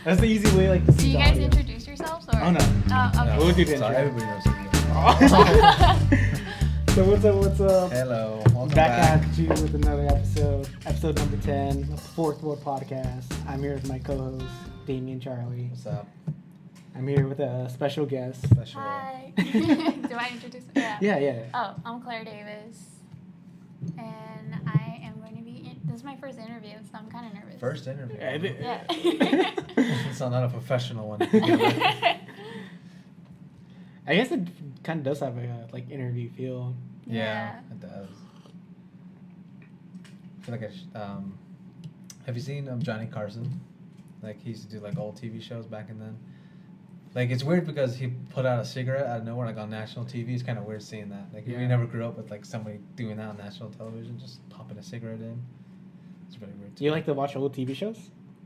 That's the easy way, like. To Do you guys introduce yourselves or? Oh no. Oh, okay. No, we'll do the intro. Sorry, everybody knows. So what's up? Hello, welcome Back at you with another episode number 10 of the Fourth Ward Podcast. I'm here with my co-host, Damien Charlie. What's up? I'm here with a special guest. Special. Hi. Do I introduce? Yeah. Yeah. Oh, I'm Claire Davis, and I am going to be. This is my first interview, so I'm kind of nervous. First interview. Yeah. It's not a professional one. I guess it kind of does have a like interview feel. Yeah, it does. I feel like have you seen Johnny Carson? Like he used to do like old TV shows back in then. Like it's weird because he put out a cigarette out of nowhere, like on national TV. It's kind of weird seeing that. Like we never grew up with like somebody doing that on national television, just popping a cigarette in. It's really weird. Do you like to watch old TV shows?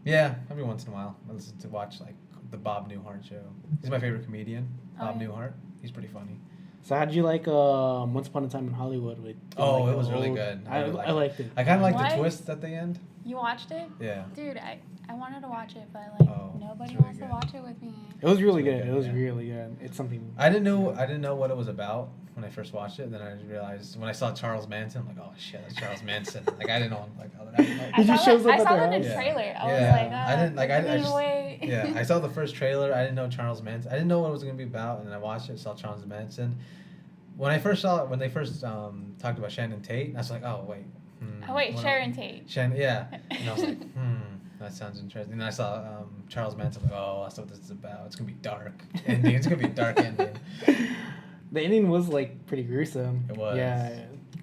Yeah, every once in a while. I listen to watch like the Bob Newhart show. He's my favorite comedian, Bob Newhart. He's pretty funny. So how did you like Once Upon a Time in Hollywood? With Oh, like, it was really good. I liked it. I kind of liked What? the twist at the end. You watched it? Yeah. Dude, I wanted to watch it, but like nobody really wants good. to watch it with me. It was really It's really good. good, It was yeah. really good. It's something. I didn't know what it was about when I first watched it. Then I realized when I saw Charles Manson, I'm like, oh shit, that's Charles Manson. Like I didn't know like how that. He just shows up I at saw their that in house. the trailer. I Yeah. was like, I didn't like I just wait. yeah. I saw the first trailer. I didn't know Charles Manson. I didn't know what it was gonna be about, and then I watched it. Saw Charles Manson. When I first saw it, when they first talked about Shannon Tate, I was like, oh wait. Oh wait, Sharon Tate. Yeah. And I was like, that sounds interesting. And I saw Charles Manson. Like, oh, that's what this is about. It's gonna be dark ending. It's gonna be a dark ending. The ending was like pretty gruesome. It was. Yeah.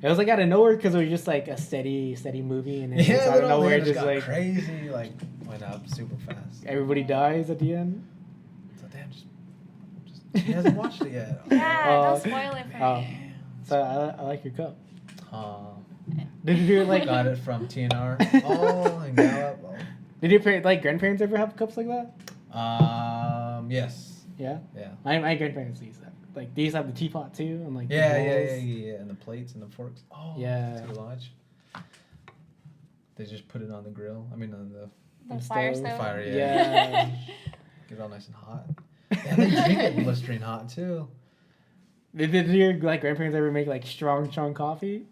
It was like out of nowhere because it was just like a steady movie, and then Yeah, just out of nowhere, just just got like crazy, like went up super fast. everybody dies at the end. So damn, just he hasn't watched it yet. Yeah, Oh. don't spoil it for me. So I like your cup. Did Did you like? got it from TNR? Oh, and Gallup. Oh. Did your grandparents ever have cups like that? Yes. Yeah. Yeah. My grandparents used that. Like they used to have the teapot too, and like the Yeah, bowls. and the plates and the forks. Oh, Yeah. too large. They just put it on the grill. I mean, on the The fire stove. stove. fire. Yeah. Get it all nice and hot. And they drink it blistering hot too. Did your like grandparents ever make like strong coffee?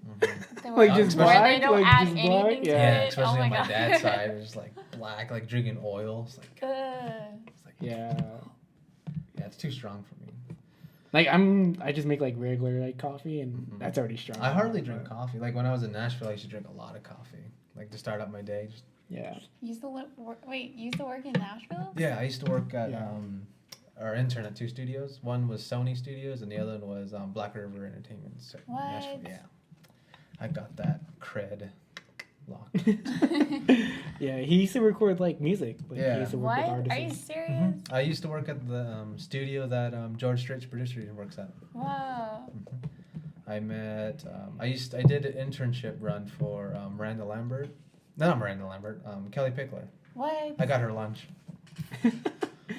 They Like, won't- just where black? they don't Like, add just anything black? to Yeah. it. Especially oh on my my God. dad's side, it's just like black, like drinking oil. It's like, it's like Yeah. yeah, it's too strong for me. Like I just make like regular like coffee, and that's already strong. I hardly drink coffee. Like when I was in Nashville, I used to drink a lot of coffee, like to start out my day. Just Yeah. You used to work in Nashville? yeah, I used to work at Yeah. our intern at 2 studios. One was Sony Studios, and the other one was Black River Entertainment. So What? Nashville, yeah, I got that cred locked. Yeah, he used to record like music. Like, Yeah. He used to work What? with Are you artists. serious? I used to work at the studio that George Strait's producer works at. Wow. I met. I did an internship run for Miranda Lambert. No, not Miranda Lambert. Kelly Pickler. What? I got her lunch.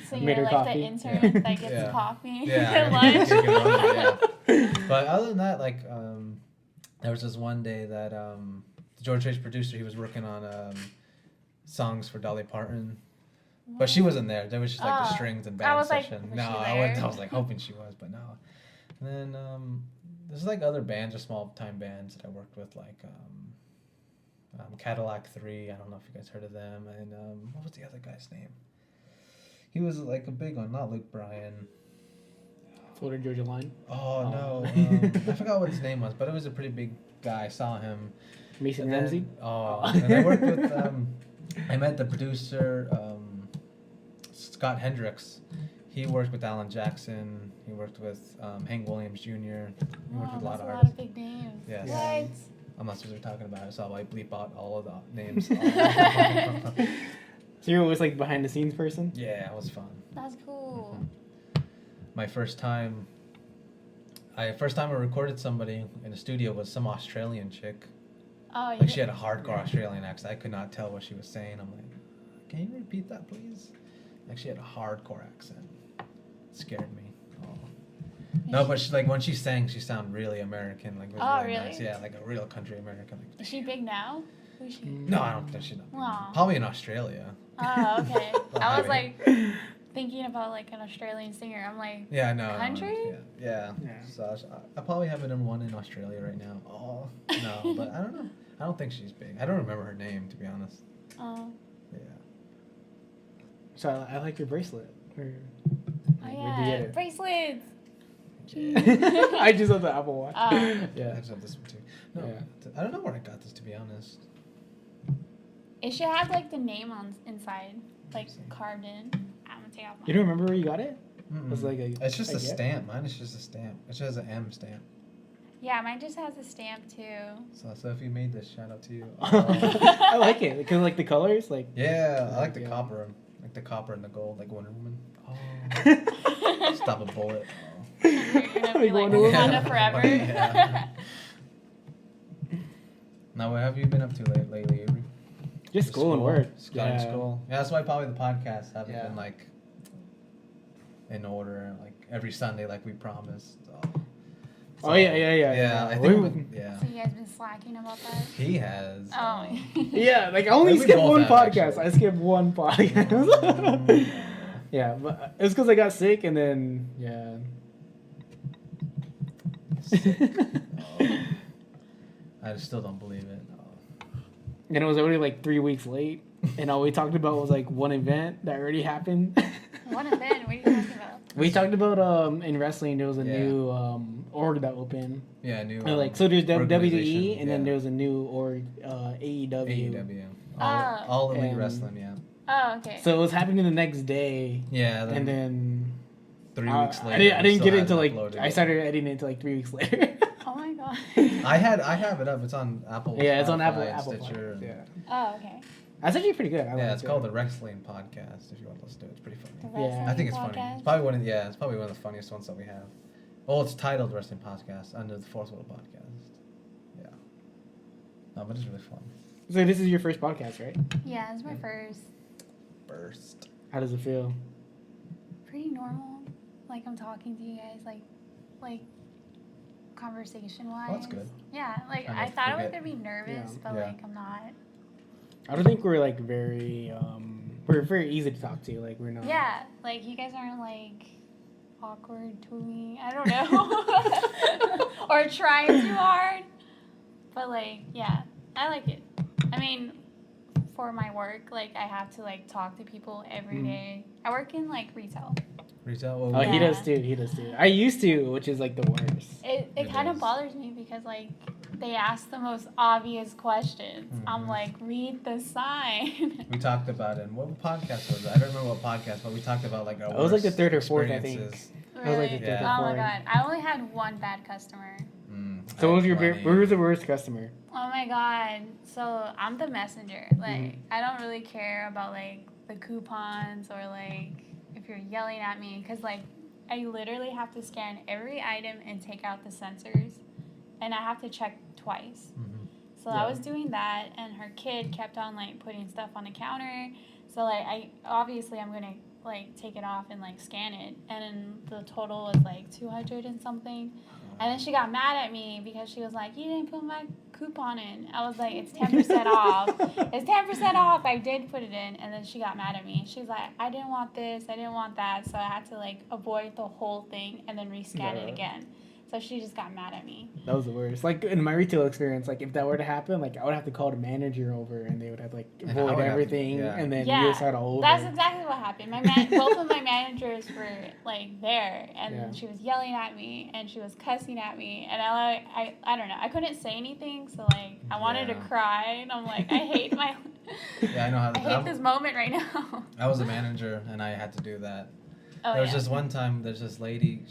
So Made you're her like coffee? the intern that gets Yeah. coffee Yeah. at lunch? Yeah. But other than that, like, there was this one day that George Strait's producer, he was working on songs for Dolly Parton. But she wasn't there. There was just like the Oh. strings and I band was like, session. was No, she I there? was like hoping she was, but no. And then there's like other bands or small time bands that I worked with, like Cadillac 3. I don't know if you guys heard of them. And what was the other guy's name? He was like a big one, not Luke Bryan. Florida Georgia Line. Oh no, I forgot what his name was, but it was a pretty big guy. I saw him. Mason And then- Ramsey. and I worked with. I met the producer, Scott Hendricks. He worked with Alan Jackson. He worked with Hank Williams Jr. He worked with a lot That's of a lot artists. of big names. Yes. What? I'm not supposed to be talking about it, so I bleep out all of the names. So you're always like behind the scenes person. Yeah, it was fun. That's cool. My first time I recorded somebody in the studio was some Australian chick. Oh, Like she had a hardcore Australian accent. I could not tell what she was saying. I'm like, can you repeat that, please? Like she had a hardcore accent. It scared me. Oh. No, but she, like when she sang, she sounded really American. Like it was Oh, really really? nice. Yeah, like a real country American. Like, Is she big now? Who's she? no, I don't think she's not. Aw. Probably in Australia. Oh, okay. I was Right. like thinking about like an Australian singer. I'm like, Yeah, no. Country? Yeah. Yeah. So I probably have a number one in Australia right now. Oh no, but I don't know. I don't think she's big. I don't remember her name, to be honest. oh, Yeah. So I like your bracelet. Where'd you yeah, get it? bracelets. I just have the Apple Watch. Oh. I Yeah. just have this one too. No, Yeah. I don't know where I got this, to be honest. It should have like the name on inside, like see. carved in. I'm gonna take off You mine. don't remember where you got it? Mm-mm. Was like It's just a a gift? stamp. Mine is just a stamp. It just has an M stamp. Yeah, mine just has a stamp too. So if you made this, shout out to you. I like it because like the colors, like. Yeah, I like the Yeah. copper. Like the copper and the gold, like Wonder Woman. Oh. Stop a bullet. Oh. You're gonna be Like like Wonder Woman. Wakanda forever. Yeah. Now, what have you been up to lately, Avery? Just school and work. School and school. Yeah, that's why probably the podcasts haven't Yeah. been like in order, like every Sunday, like we promised. Oh, yeah. Yeah, I think. Yeah, So you guys been slacking about that? he has. Oh. Yeah, like I only Like, we skipped both one have, podcast. actually. I skipped one podcast. Mm, Yeah, but it was because I got sick and then yeah. oh. I still don't believe it. Oh. And it was already like 3 weeks late, and all we talked about was like one event that already happened. What event? What are you talking about? We talked about in wrestling there was a Yeah. new org that opened. Yeah, new. And, like so there's WWE organization, and then yeah. there's a new org AEW. AEW. Oh. All elite And- wrestling, yeah. Oh, okay. So it was happening the next day, Yeah, and then 3 weeks later. I didn't we get still it until hadn't like uploaded I it. started editing it to like 3 weeks later. Oh my god. I have it up. It's on Apple. Yeah, it's on Spotify, Apple Stitcher. Podcast, and- yeah. Oh, okay. That's actually pretty good. I Yeah, like it's it. called the Wrestling Podcast. If you want to listen to it, it's pretty funny. The Yeah. wrestling I think it's funny. podcast? It's probably it's probably one of the funniest ones that we have. Well, it's titled Wrestling Podcast under the Fourth World Podcast. Yeah. No, but it's really fun. So this is your first podcast, right? Yeah, it's my first. Burst. How does it feel? Pretty normal. Like I'm talking to you guys, like conversation wise. Oh, that's good. Yeah, like Kind I of thought I was forget. gonna be nervous, Yeah. but Yeah. like I'm not. I don't think we're like very we're very easy to talk to. Like we're not. Yeah, like you guys aren't like awkward to me. I don't know, or trying too hard. But like, yeah, I like it. I mean, for my work, like I have to like talk to people every day. I work in like retail. Retail. Oh, he Yeah. does too. He does too. I used to, which is like the worst. It It kind of is. bothers me because like they ask the most obvious questions. I'm Mhm. like, read the sign. We talked about it. What podcast was it? I don't remember what podcast, but we talked about like our It was like the worst third or fourth, I think. experiences. That was like Really? the Yeah. third Oh or my fourth. god, I only had one bad customer. So what was your Plenty. where was the worst customer? Oh my god. So I'm the messenger. Like Mhm. I don't really care about like the coupons or like if you're yelling at me cuz like I literally have to scan every item and take out the sensors and I have to check twice. Mhm. So Yeah. I was doing that and her kid kept on like putting stuff on the counter. So like I obviously I'm going to like take it off and like scan it and then the total was like 200 and something. And then she got mad at me because she was like, you didn't put my coupon in. I was like, it's 10% off. It's 10% off. I did put it in. And then she got mad at me. She's like, I didn't want this. I didn't want that. So I had to like avoid the whole thing and then rescan it Yeah. again. So she just got mad at me. That was the worst. Like in my retail experience, like if that were to happen, like I would have to call the manager over, and they would have to, like And I void would have- everything, yeah. and then Yeah, you start all over. That's exactly what happened. Both of my managers were like there, and Yeah. she was yelling at me, and she was cussing at me, and I don't know. I couldn't say anything, so like I wanted to Yeah. cry, and I'm like, I hate my, Yeah, I know how. I hate this moment right now. I was a manager and I had to do that. Oh There was yeah. just one time. There's this lady.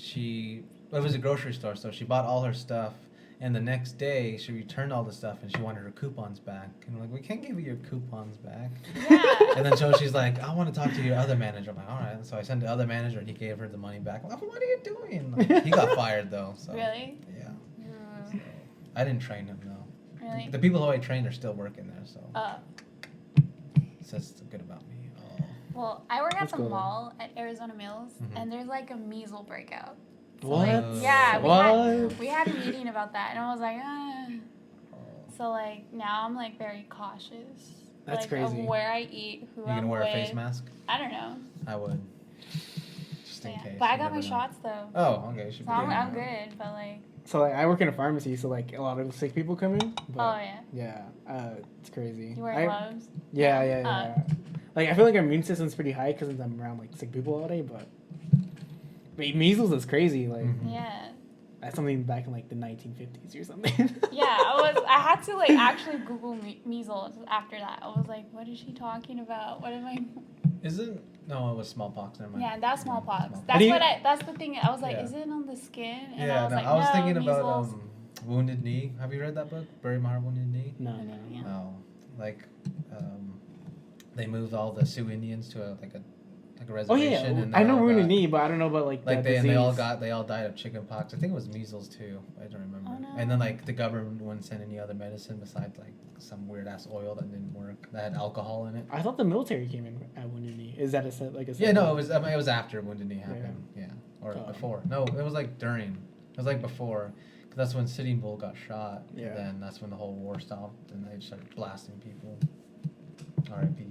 It was a grocery store, so she bought all her stuff, and the next day she returned all the stuff, and she wanted her coupons back. And I'm like, we can't give you your coupons back. Yeah. And then so she's like, I want to talk to your other manager. I'm like, all right. So I sent the other manager, and he gave her the money back. I'm like, what are you doing? Like, he got fired though. So Really? yeah. Mm, So, I didn't train him though. really? The people who I trained are still working there, so Uh, it says good about me. Oh. well, I work at Let's the go then. mall at Arizona Mills, Mhm. and there's like a measles breakout. So, What? like, yeah, What? we had a meeting about that, and I was like, Oh. So like now I'm like very cautious That's like crazy. of where I eat, who You I'm gonna wear with. a face mask? I don't know. I would. Just in Yeah. case. But I you got my never know. shots though. Oh, okay. Should So be I'm good. good, but like, So like, I work in a pharmacy, so like a lot of sick people come in. But, oh yeah. Yeah, it's crazy. You wear gloves? Yeah. Like I feel like our immune system's pretty high because I'm around like sick people all day, but measles is crazy. Like Mhm. Yeah. that's something back in like the 1950s or something. Yeah, I had to like actually Google measles after that. I was like, what is she talking about? What am I? No, it was smallpox. Never mind. Yeah, that's smallpox. How That's do you- that's the thing. I was like, Yeah. is it on the skin? And Yeah, I was no, like, I was no, thinking about measles. Wounded Knee. Have you read that book, Bury My Heart, Wounded Knee? No. Yeah. No, like they moved all the Sioux Indians to a Oh reservation. yeah, and I they know all wounded got- knee, but I don't know about like Like the they all disease. died of chickenpox. I think it was measles too. I don't remember. Oh, no. And then like the government wouldn't send any other medicine besides like some weird ass oil that didn't work that had alcohol in it. I thought the military came in at wounded knee. Is that a set like a? Yeah, no, it was after Wounded Knee happened. Yeah, or Oh. before. No, it was like during. It was like before, because that's when Sitting Bull got shot. Yeah. And then that's when the whole war stopped, and they started blasting people. R.I.P.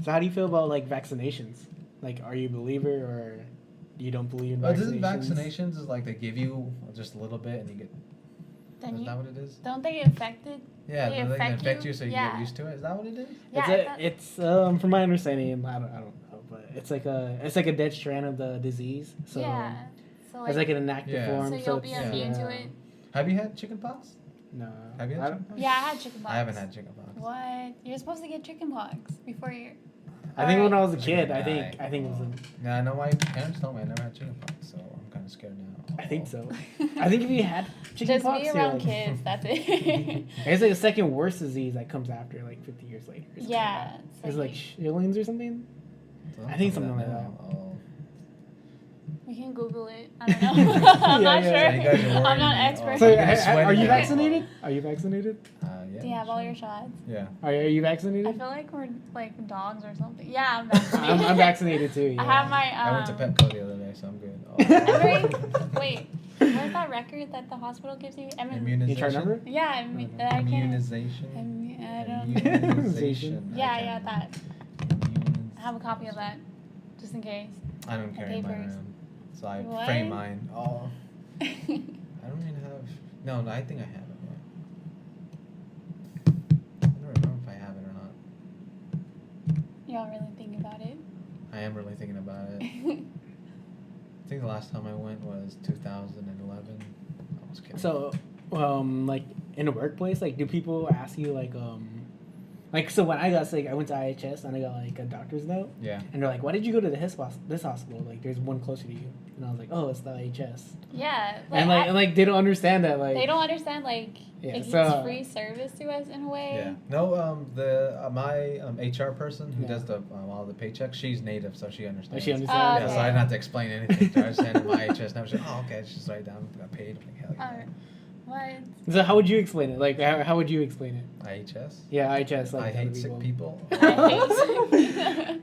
So how do you feel about like vaccinations? Like, are you a believer or you don't believe in But vaccinations? isn't vaccinations is like they give you just a little bit and you get. Then Is you that what it is? don't they get infected? Yeah, They they can affect infect you? you so you Yeah. get used to it. Is that what it is? Yeah. It's from my understanding, I don't know, but it's like a dead strand of the disease. So yeah. So it's like an inactive Yeah. form. so you'll be it's, immune to it. Have you had chickenpox? No. Have you I had don't- chickenpox? Yeah, I had chickenpox. I haven't had chickenpox. What? You're supposed to get chickenpox before you're. I think when I was a Like kid, a I think guy. it was. Yeah, I know my parents told me I never had chickenpox, so I'm kind of scared now. I think so. I think if you had chicken Just pox, be you're around like, kids. That's it. it's like the second worst disease that comes after like 50 years later. or something Yeah. like that. It's like shillings or something. So I think tell me something like now. Oh. We can Google it. I don't know. I'm not Yeah, sure. yeah. So you guys are I'm not worried an me. expert. Oh, So, you're gonna sweat are it you out. vaccinated? Are you vaccinated? Yeah. Do you have all sure. your shots? Yeah. Are you I vaccinated? feel like we're like dogs or something. Yeah, I'm vaccinated. I'm vaccinated too. Yeah. I have my. I went to Petco the other day, so I'm good. Remember, wait, where's that record that the hospital gives you? Immunization. You try number? Yeah, I can't. Immunization. I don't. Immunization. Yeah, that. I have a copy of that, just in case. I don't carry mine papers. around, so I What? frame mine. Oh, I don't even have. No, I think I have it. Yeah. I don't remember if I have it or not. Y'all really think about it? I am really thinking about it. I think the last time I went was 2011. I was kidding. So, like in a workplace, like do people ask you like so when I got sick, I went to IHS and I got like a doctor's note, Yeah. and they're like, "Why did you go to this hospital? Like, there's one closer to you." And I was like, "Oh, it's the IHS." Yeah. And like they don't understand that like they don't understand Yeah, it's so- free service to us in a way. Yeah. No. My HR person who Yeah. does the all the paychecks, she's native, so she understands. she understands. Yeah, so okay. I didn't have to explain anything. to her. I just handed my IHS number. She's like, oh, okay. She just write it down. Got paid. I'm like, hell yeah. What? So how would you explain it? Like how would you explain it? IHS. Yeah, IHS. Like I to other hate sick people. I hate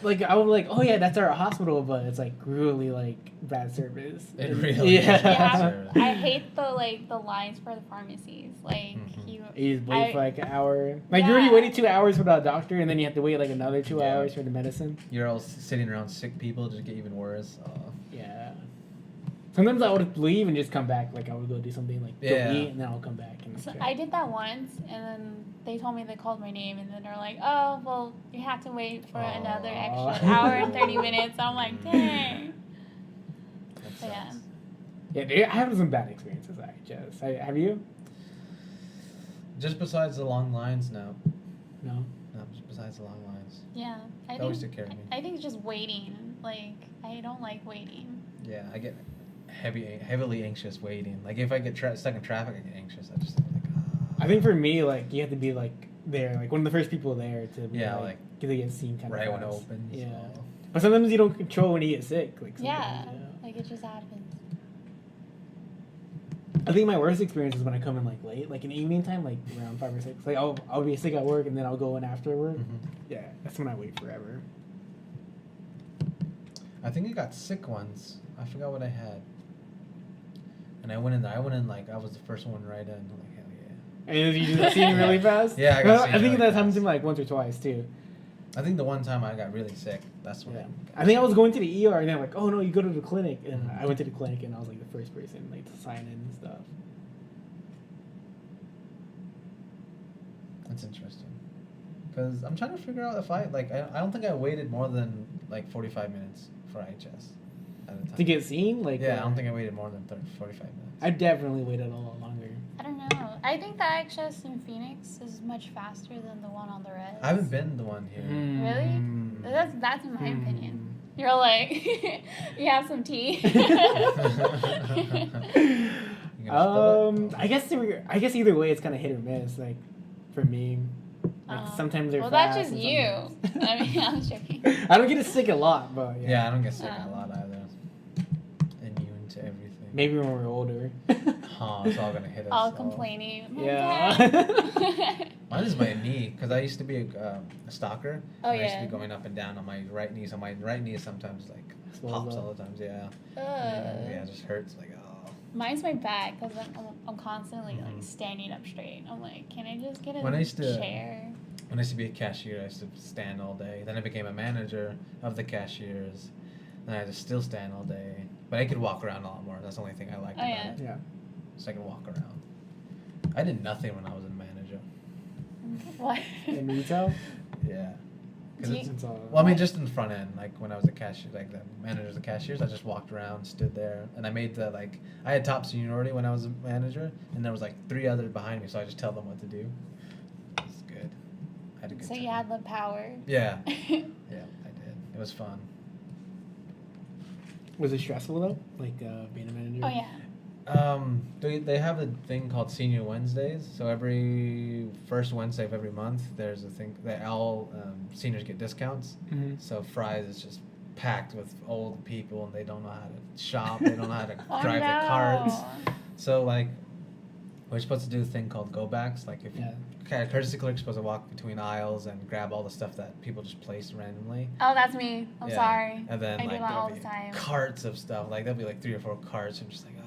like I was like, oh yeah, that's our hospital, but it's like really like bad service. It really is yeah. bad Yeah, service. I hate the lines for the pharmacies. Like Mhm. You just wait for like an hour. Like Yeah. you already waited 2 hours for the doctor, and then you have to wait like another 2 Yeah. hours for the medicine. You're all sitting around sick people, just get even worse. Yeah. Sometimes I would leave and just come back. Like I would go do something like go Yeah. eat, and then I'll come back. And So check. I did that once, and then they told me they called my name, and then they're like, "Oh, well, you have to wait for another Aw. extra hour and 30 minutes." I'm like, "Dang." That So, yeah. sucks. Yeah, dude, I have some bad experiences. Have you? Just besides the long lines, no. No. No, just besides the long lines. Yeah, That always took care of me. I think just waiting. Like, I don't like waiting. Yeah, I get heavily anxious waiting. Like if I get stuck in traffic, I get anxious. I just like. I think for me, like you have to be like there, like one of the first people there to be, Yeah, like to get seen kind right of when it fast. opens. Yeah. so. But sometimes you don't control when you get sick. Like Yeah, sometimes, like it just happens. I think my worst experience is when I come in like late, like in the evening time, like around 5 or 6. Like I'll be sick at work and then I'll go in after work. Mhm. Yeah, that's when I wait forever. I think I got sick once. I forgot what I had. And I went in there. I went in like I was the first one right in. I'm like, hell yeah. And you just seen really fast? Yeah, I got Well, seen I think really that's happened fast. to me like once or twice too. I think the one time I got really sick, that's when. Yeah. I think I was going to the ER and they're like, oh no, you go to the clinic. And Mhm. I went to the clinic and I was like the first person like to sign in and stuff. That's interesting. Because I'm trying to figure out if I don't think I waited more than like 45 minutes for IHS at a time. To get seen? Like, Yeah, I don't think I waited more than 45 minutes. I definitely waited a lot longer. I don't know. I think the access in Phoenix is much faster than the one on the res. I haven't been the one here. Really? Mm. That's in my Hmm. opinion. You're like, you have some tea. You gonna spill it? I guess either way it's kind of hit or miss. Like, for me, like sometimes they're well, fast. that's just and you. sometimes- I mean, I'm joking. I don't get sick a lot, but yeah. Yeah, I don't get sick a lot either. Immune to everything. Maybe when we're older. Huh, it's all gonna hit us. All complaining. My Yeah. back. Mine is my knee, because I used to be a stalker. Oh, and I used yeah. to be going up and down on my right knee, so my right knee is sometimes like Swells pops up. all the times, yeah. Yeah, it just hurts, like, oh. Mine's my back because I'm constantly Mhm. like standing up straight. I'm like, can I just get a When I used to- chair? When I used to be a cashier, I used to stand all day. Then I became a manager of the cashiers. Then I just still stand all day. But I could walk around a lot more. That's the only thing I liked Oh, about yeah. it. Yeah. So I could walk around. I did nothing when I was a manager. What? In retail? Yeah. 'Cause Do you- it's- It's all, well, I mean, just in the front end, like when I was a cashier, like the managers of cashiers, I just walked around, stood there, and I made the I had top seniority when I was a manager, and there was like 3 others behind me, so I just tell them what to do. It's good. I had a good So time. you had the power. Yeah, yeah, I did. It was fun. was it stressful though? Like being a manager? Oh yeah. They have a thing called Senior Wednesdays. So every first Wednesday of every month, there's a thing that all seniors get discounts. Mhm. So Fry's is just packed with old people, and they don't know how to shop. They don't know how to Oh, drive no. their carts. So like, we're supposed to do a thing called go backs. Like if Yeah. courtesy clerk's supposed to walk between aisles and grab all the stuff that people just place randomly. Oh, that's me. I'm Yeah. sorry. And then I do like that all there'll the be time. carts of stuff. Like there'll be like 3 or 4 carts. I'm just like, oh.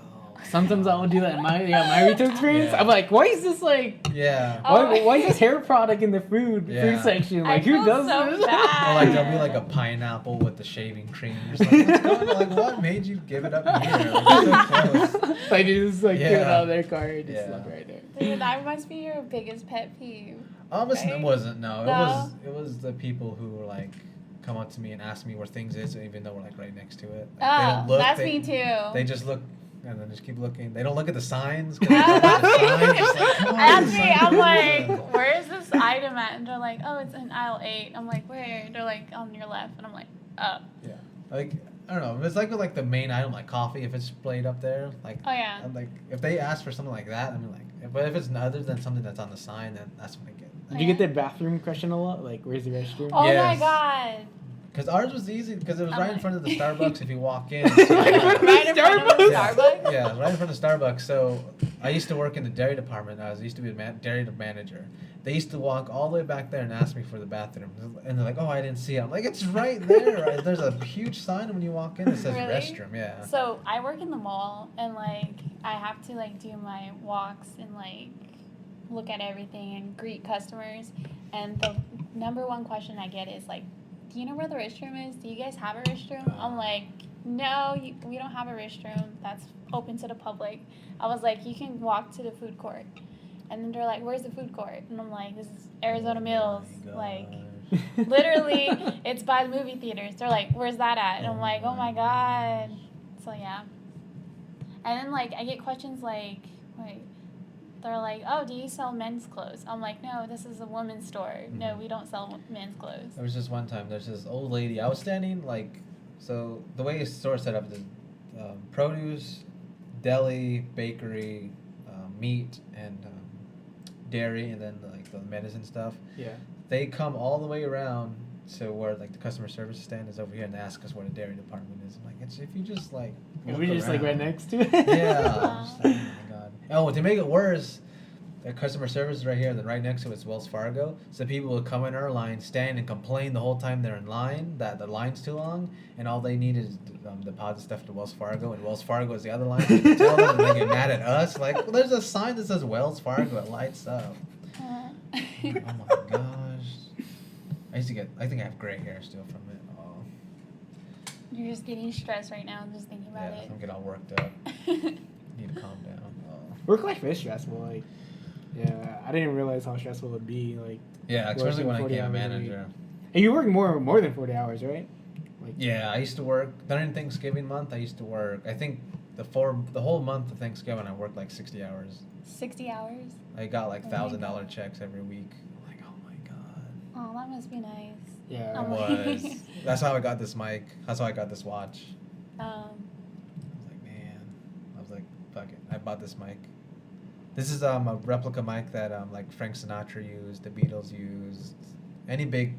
Sometimes I would do that in my retail experience. Yeah. I'm like, why is this like Yeah. Oh. why is this hair product in the food Yeah. section? I Like who feel does so this? bad. Or like there'll be like a pineapple with the shaving cream. You're just like, what's going on? Like what made you give it up here? Like, it's so close. Like you just like get it Yeah. out of their car and just Yeah. look right there. Dude, that must be your biggest pet peeve. It Right? wasn't. No, No? it was the people who were like come up to me and ask me where things is, even though we're like right next to it. Like, they Oh, don't look, that's they, me too. They just look and then just keep looking. They don't look at the signs. 'cause Oh, they don't look at the signs. that's It's me. like, come on, That's the me. signs. I'm Yeah. like, where is this item at? And they're like, oh, it's in aisle 8. I'm like, where? They're like, on your left. And I'm like, oh. Yeah. Like I don't know. If it's like with like the main item, like coffee, if it's displayed up there, like Oh, yeah. I'm like if they ask for something like that, I mean like, but if it's other than something that's on the sign, then that's when I get. Did you get the bathroom question a lot? Like where's the restroom? Oh my Yes. God. Because ours was easy because it was I'm right in like- front of the Starbucks if you walk in. Right in So, front of Right in front of the yeah, Starbucks? yeah, right in front of Starbucks. So I used to work in the dairy department. I used to be a dairy manager. They used to walk all the way back there and ask me for the bathroom. And they're like, oh, I didn't see it. I'm like, it's right there. Right? There's a huge sign when you walk in that says Really? restroom. Yeah. So I work in the mall, and like I have to like do my walks and like look at everything and greet customers. And the number one question I get is like, do you know where the restroom is? Do you guys have a restroom? I'm like, no, we don't have a restroom that's open to the public. I was like, you can walk to the food court. And then they're like, where's the food court? And I'm like, this is Arizona Mills. Oh my Like, gosh. literally, it's by the movie theaters. They're like, where's that at? And I'm like, oh my God. So, yeah. And then, like, I get questions like, wait, they're like, oh, do you sell men's clothes? I'm like, no, this is a women's store. No, Mhm. we don't sell men's clothes. There was just one time, there's this old lady. I was standing, like, so the way a store set up is produce, deli, bakery, meat, and dairy, and then, like, the medicine stuff. Yeah. They come all the way around to where, like, the customer service stand is over here and ask us where the dairy department is. I'm like, it's, if you just, like, We're look just like right around. next to it. Yeah. I was just like, oh, my God. Oh, to make it worse, their customer service is right here, and then right next to it is Wells Fargo. So people will come in our line, stand and complain the whole time they're in line that the line's too long, and all they need is deposit stuff to Wells Fargo, and Wells Fargo is the other line. You can tell them, and they get mad at us. Like, well, there's a sign that says Wells Fargo. It lights up. Oh my gosh. I think I have gray hair still from it. Oh. You're just getting stressed right now, just thinking about Yeah, it. I'm getting all worked up. Need to calm down. Oh. Work life is stressful. Like, yeah, I didn't realize how stressful it would be. Like, Yeah, especially when I 40 became a hours a week. manager. And you work more than 40 hours, right? Like, Yeah, I used to work during Thanksgiving month. I used to work. I think the whole month of Thanksgiving, I worked like 60 hours. 60 hours? I got like Oh my $1,000 God. checks every week. I'm like, oh my god. Oh, that must be nice. Yeah. Oh It my- was. That's how I got this mic. That's how I got this watch. Um, I was like, man. I was like, fuck it. I bought this mic. This is a replica mic that like Frank Sinatra used, the Beatles used, any big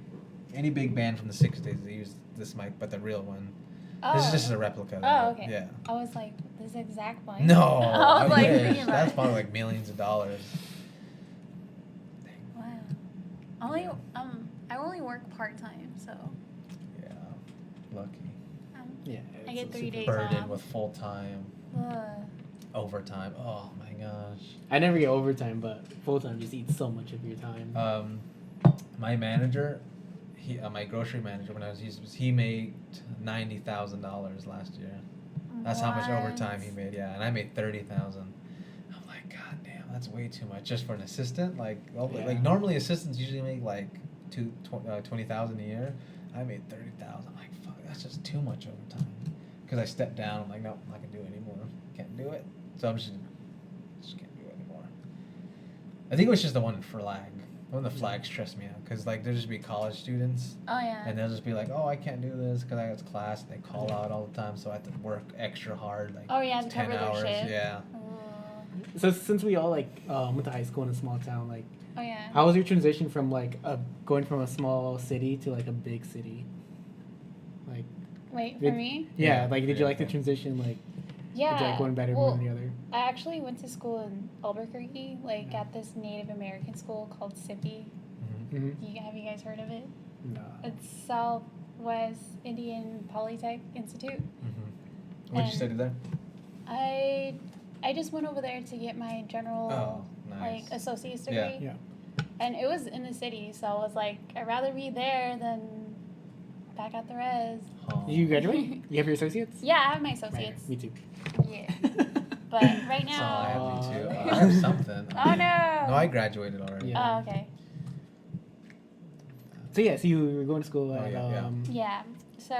band from the '60s they used this mic, but the real one. This is just a replica. Oh, okay. Yeah. I was like, this exact one. No, I was like, wish. thinking about That's it. probably like millions of dollars. Wow. I only work part time, so Yeah, lucky. Yeah. I it's get a 3 super- days Burdened off. with full time Ugh. overtime. Oh my gosh. I never get overtime, but full time just eats so much of your time. My manager, my grocery manager when I was he made $90,000 last year. That's how much What? overtime he made. Yeah, and I made 30,000. I'm like, god damn, that's way too much just for an assistant. Like, Yeah. like normally assistants usually make like 20,000 a year. I made 30,000. I'm like, fuck, that's just too much overtime. Because I stepped down. I'm like, no, I'm not gonna do it anymore. Can't do it. So I'm just can't do it anymore. I think it was just the one in Flag. The one in the Flag stressed me out because like there'll just be college students. Oh, yeah. And they'll just be like, oh, I can't do this because I got class. And they call out all the time, so I have to work extra hard, like Oh, yeah, to 10 cover their hours. shift. Yeah. So since we all like went to high school in a small town, like, Oh, yeah. how was your transition from like going from a small city to like a big city? Like, Wait, for did- me? yeah, Yeah, like did you like the okay. transition? Like, Yeah. did you like one better well, more than the other? I actually went to school in Albuquerque, like at this Native American school called SIPI. Mm-hmm. Have you guys heard of it? No. It's Southwest Indian Polytech Institute. Mm-hmm. What'd you And- study there? I just went over there to get my general Oh, nice. like associate's degree. Yeah. Yeah. And it was in the city, so I was like, I'd rather be there than back at the res. Oh. Did you graduate? You have your associates? Yeah, I have my Right, associates. me too. Yeah. But right That's all I now. have, me too. I have something. Oh no. No, I graduated already. Yeah. Oh, okay. So yeah, so you were going to school Oh, at yeah. Yeah. So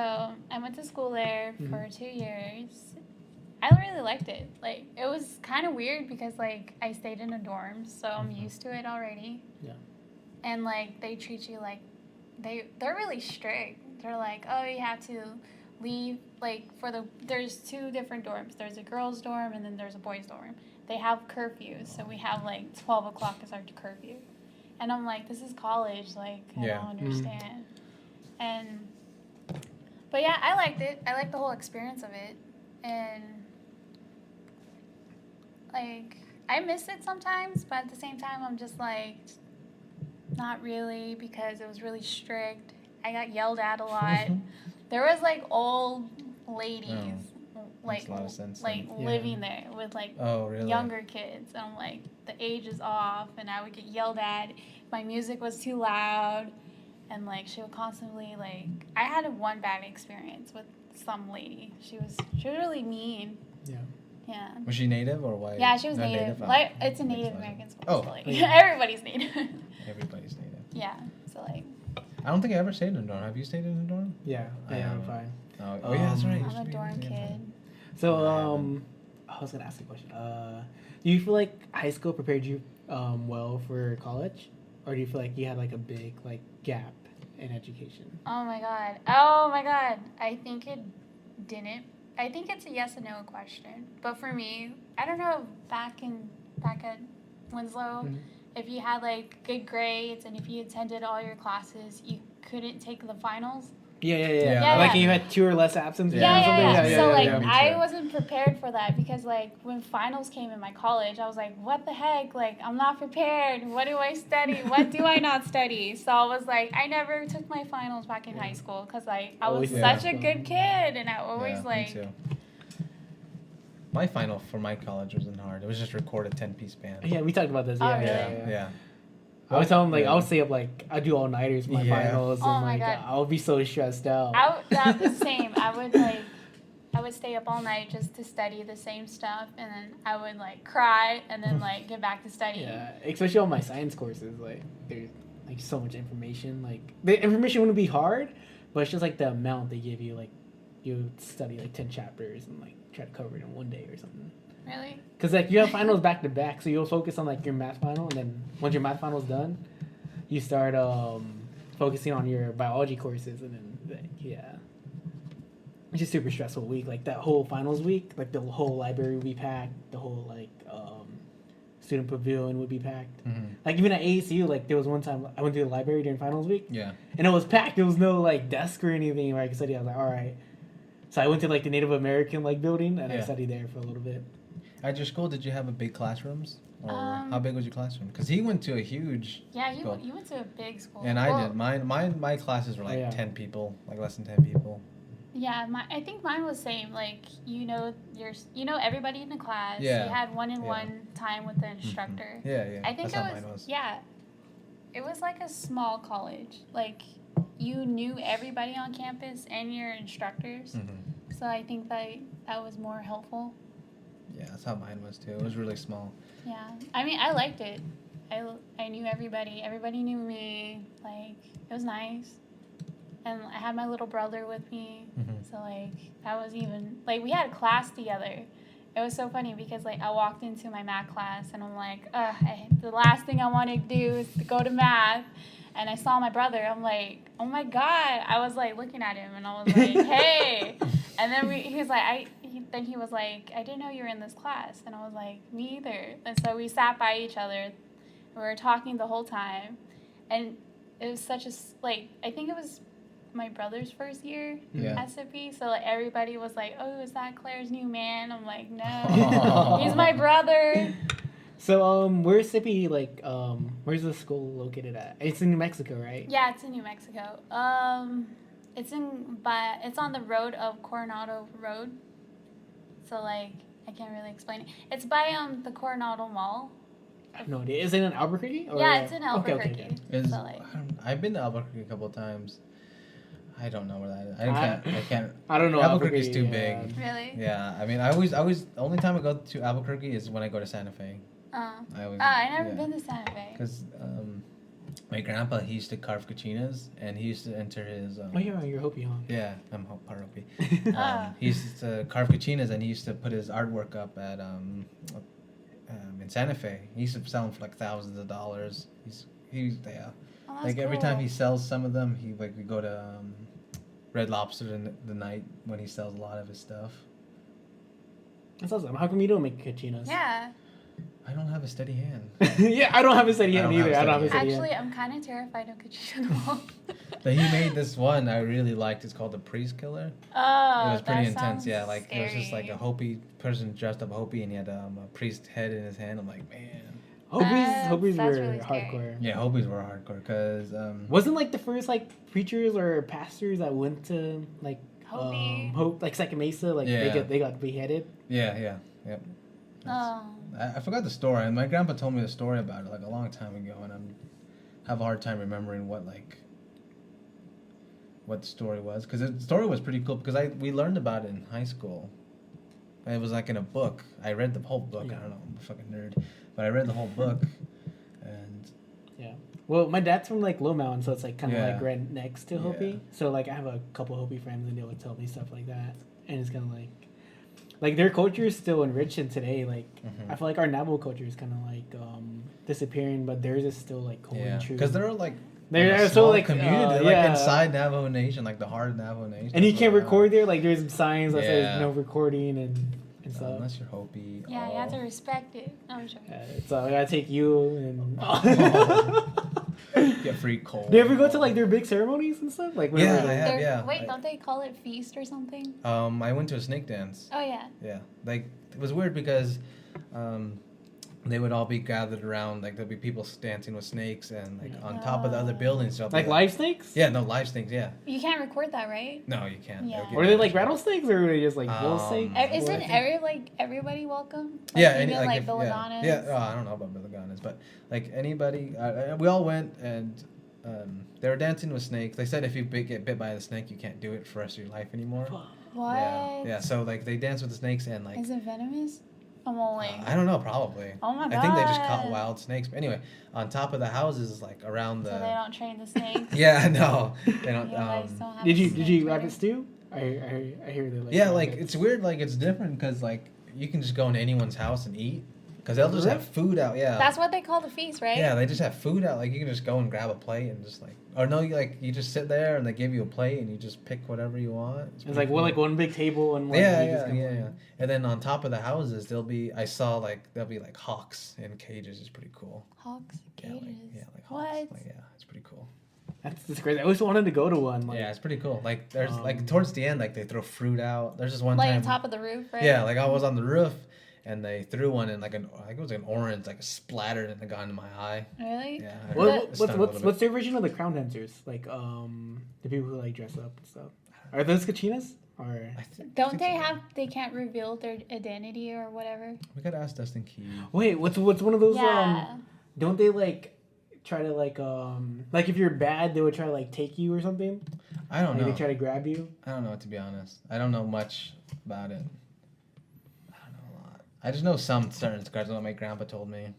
I went to school there Mhm. for 2 years. I really liked it. Like it was kind of weird because like I stayed in a dorm, so I'm Mhm. used to it already. Yeah. And like they treat you like they're really strict. They're like, oh, you have to leave like there's 2 different dorms. There's a girls' dorm and then there's a boys' dorm. They have curfews, so we have like 12 o'clock is our curfew. And I'm like, this is college. Like I Yeah. don't understand. But yeah, I liked it. I liked the whole experience of it, and like I miss it sometimes, but at the same time, I'm just like, not really because it was really strict. I got yelled at a lot. There was like old ladies, like makes a lot of sense like then. Yeah. living there with like Oh, really? younger kids. And I'm like, the age is off, and I would get yelled at. My music was too loud, and like she would constantly like. I had one bad experience with some lady. She was really mean. Yeah. Yeah. Was she native or white? Yeah, she was No, native. Oh. Like it's a Makes Native a lot of American school. Oh. So like Yeah. everybody's native. Everybody's native. Yeah. So like I don't think I ever stayed in a dorm. Have you stayed in a dorm? Yeah. I Yeah, I'm haven't. fine. Oh, yeah, that's right. Um, You I'm should a be dorm in the same kid. time. So No, I haven't. I was gonna ask a question. Do you feel like high school prepared you well for college, or do you feel like you had like a big like gap in education? Oh my god. Oh my god. I think it didn't. I think it's a yes and no question. But for me, I don't know, back at Winslow, Mhm. if you had like good grades and if you attended all your classes, you couldn't take the finals. Yeah. Like you had 2 or less absences. Yeah. Or something? So like Me I too. wasn't prepared for that because like when finals came in my college, I was like, what the heck? Like I'm not prepared. What do I study? What do I not study? So I was like, I never took my finals back in high school because I was Always such a fun. good kid and I always Me like. too. My final for my college wasn't hard. It was just recorded 10-piece band. Yeah, we talked about this. Oh, Yeah, really? Yeah. I was telling him like Yeah. I would stay up like I do all nighters for my Yeah. finals, Oh and my like God. I'll be so stressed out. That was the same. I would stay up all night just to study the same stuff, and then I would like cry, and then like get back to studying. Yeah, especially all my science courses. Like there's like so much information. Like the information wouldn't be hard, but it's just like the amount they give you. Like you study like 10 chapters and like try to cover it in one day or something. Really? Because like you have finals back to back, so you'll focus on like your math final, and then once your math final's done, you start focusing on your biology courses, and then like, yeah, it's just super stressful week. Like that whole finals week, like the whole library would be packed, the whole like student pavilion would be packed. Mm-hmm. Like even at ASU, like there was one time I went to the library during finals week, Yeah. and it was packed. There was no like desk or anything where I could study. I was like, all right. So I went to like the Native American like building, and I Yeah. studied there for a little bit. At your school, did you have a big classrooms? Or Um, how big was your classroom? Because he went to a huge, Yeah, Cool. you went to a big school. and I Well, did. My classes were like yeah. 10 people, like less than 10 people. Yeah, I think mine was same. Like you know everybody in the class. Yeah. You had one-on-one time with the instructor. Yeah. I think That's how it was, mine was. yeah. It was like a small college. Like you knew everybody on campus and your instructors. Mm-hmm. So I think that was more helpful. Yeah, that's how mine was too. It was really small. Yeah. I mean, I liked it. I knew everybody. Everybody knew me. Like it was nice. And I had my little brother with me. Mhm. So like that was even like we had a class together. It was so funny because like I walked into my math class and I'm like, the last thing I want to do is to go to math. And I saw my brother. I'm like, oh my God. I was like looking at him and I was like, hey. And then he was like, he was like, I didn't know you were in this class. And I was like, me either. And so we sat by each other. We were talking the whole time. And it was such a, like, I think it was my brother's first year Yeah. at SIPI. So like everybody was like, oh, is that Claire's new man? I'm like, no, Aw. he's my brother. So where's Sippy like where's the school located at? It's in New Mexico, right? Yeah, it's in New Mexico. It's on the road of Coronado Road. So like I can't really explain it. It's by the Coronado Mall. I have no idea. Is it in Albuquerque? Or... Yeah, it's in Okay, Albuquerque. okay. Is, So like I've been to Albuquerque a couple of times. I don't know where that is. I can't. I don't know. Albuquerque's too yeah. big. really. Yeah, I mean, I always. The only time I go to Albuquerque is when I go to Santa Fe. I never been to Santa Fe. Because my grandpa, he used to carve kachinas, and he used to enter his. Oh, you're Hopi, huh? Yeah, I'm part Hopi. Ah. He used to carve kachinas, and he used to put his artwork up at in Santa Fe. He used to sell them for like thousands of dollars. He's yeah. Oh, that's Like every time cool. he sells some of them, we go to Red Lobster the night when he sells a lot of his stuff. That's awesome. How come you don't make kachinas? Yeah. I don't have a steady hand. Yeah, I don't have a steady I hand don't have either. a I don't have a steady steady Actually, hand. I'm kind of terrified of Kachino. But he made this one I really liked. It's called the Priest Killer. Oh, It was pretty that intense. sounds Yeah, like it was just like a scary. Hopi person dressed up Hopi, and he had a priest head in his hand. I'm like, man. Hopis That's were really scary. hardcore. Yeah, Hopis were hardcore because Wasn't like the first like preachers or pastors that went to like Hopi. like Second Mesa, like Yeah. they got beheaded. yeah. Oh. I forgot the story, and my grandpa told me the story about it like a long time ago, and have a hard time remembering what the story was, because the story was pretty cool because we learned about it in high school. And it was like in a book. I read the whole book. Yeah. I don't know, I'm a fucking nerd, but I read the whole book, and Yeah. Well, my dad's from like Low Mountain, so it's like kind of Yeah. like right next to Yeah. Hopi. So like I have a couple Hopi friends, and they would tell me stuff like that, and it's kind of like their culture is still enriched in today. Like Mhm. I feel like our Navajo culture is kind of like disappearing, but theirs is still like holding yeah, true. because they're like They're a so, small like, community, yeah. like inside Navajo Nation, like the heart of Navajo Nation. and you That's can't where they're record at. there. Like there's signs that Yeah. says no recording and stuff. Unless you're Hopi. Yeah, you have oh. to respect it. No, I'm joking. So I gotta take you and. Get free coal. Do you ever go to like their big ceremonies and stuff? Like Yeah, whenever I they- have. Yeah. Wait, don't they call it feast or something? I went to a snake dance. Oh yeah. Yeah, like it was weird because they would all be gathered around. Like there'd be people dancing with snakes, and like on top of the other buildings. there'll be, like live snakes? Yeah, no live snakes. Yeah. You can't record that, right? No, you can't. Yeah. They'll get Were they like damaged. rattlesnakes or were they just like bull snakes? Isn't everybody welcome? Like, Yeah, even like if- Belladonnas? yeah. Oh, I don't know about Belladonnas, but like anybody, we all went and they were dancing with snakes. They said if you get bit by a snake, you can't do it for the rest of your life anymore. What? Yeah, yeah. So like they dance with the snakes and like Is it venomous? I'm only. I don't know, probably. Oh my I think they just caught God. wild snakes. But anyway, on top of the houses, like around the. So they don't train the snakes. Yeah, no, they don't. You guys don't have Did a you snake rabbit trainer? stew? I hear they like. Yeah, like rabbits. it's weird. Like it's different because like you can just go into anyone's house and eat because they'll just have food out. Yeah. That's what they call the feast, right? Yeah, they just have food out. Like you can just go and grab a plate and just like, or no, you just sit there and they give you a plate and you just pick whatever you want. It's like well, like one big table and one. Yeah, you just yeah, kinda yeah, like- yeah. And then on top of the houses, there'll be like hawks in cages. It's pretty cool. Hawks, Yeah, cages. like hawks. What? Like, yeah, it's pretty cool. That's crazy. I always wanted to go to one. Like, Yeah, it's pretty cool. Like there's like towards the end, like they throw fruit out. There's this one Like time. on top of the roof, right? Yeah, like I was on the roof and they threw one in like I think it was an orange, like it splattered and it got into my eye. Really? Yeah. What's it stung a little what's their version of the crown dancers? Like the people who like dress up and stuff. Are those kachinas or? bit. Don't they have? They can't reveal their identity or whatever. We gotta ask Dustin Key. Wait, what's one of those? Yeah. Don't they like try to like if you're bad they would try to like take you or something? I don't Like know. they try to grab you. I don't know, to be honest. I don't know much about it. I don't know a lot. I just know some certain scars. What my grandpa told me.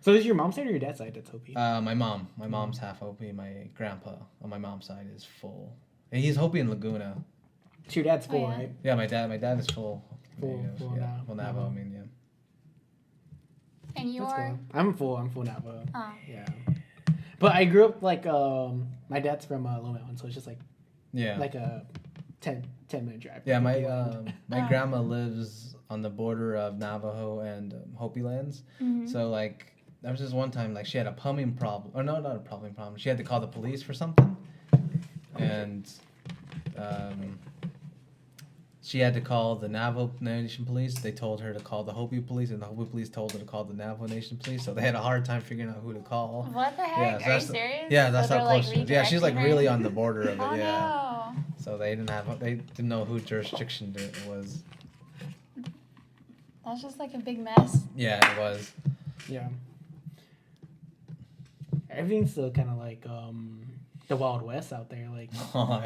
So is your mom's side or your dad's side that's Hopi? My mom. My mom's half Hopi. My grandpa on my mom's side is full. And he's Hopi in Laguna. So your dad's full, yeah. right? Yeah, my dad is full. Full yeah, Nav- full Navajo. Navajo. I mean, yeah. And you That's are? cool. I'm full Navajo. Oh. Yeah. But I grew up like my dad's from Low Mountain, so it's just like Yeah. like a 10-minute drive. Yeah, my Oh. grandma lives on the border of Navajo and Hopi lands. Mhm. So like there was just one time like she had a plumbing problem, or no, not a plumbing problem. She had to call the police for something, and she had to call the Navajo Nation police. They told her to call the Hopi police, and the Hopi police told her to call the Navajo Nation police. So they had a hard time figuring out who to call. What the heck? Yeah, so Are you that's the- serious? Yeah, that's So how they're, close she is. Yeah, she's like redirecting her? really on the border of it. Oh Yeah. no. So they didn't know who jurisdiction it was. That's just like a big mess. Yeah, it was. Yeah. Everything's still kind of like the Wild West out there. Like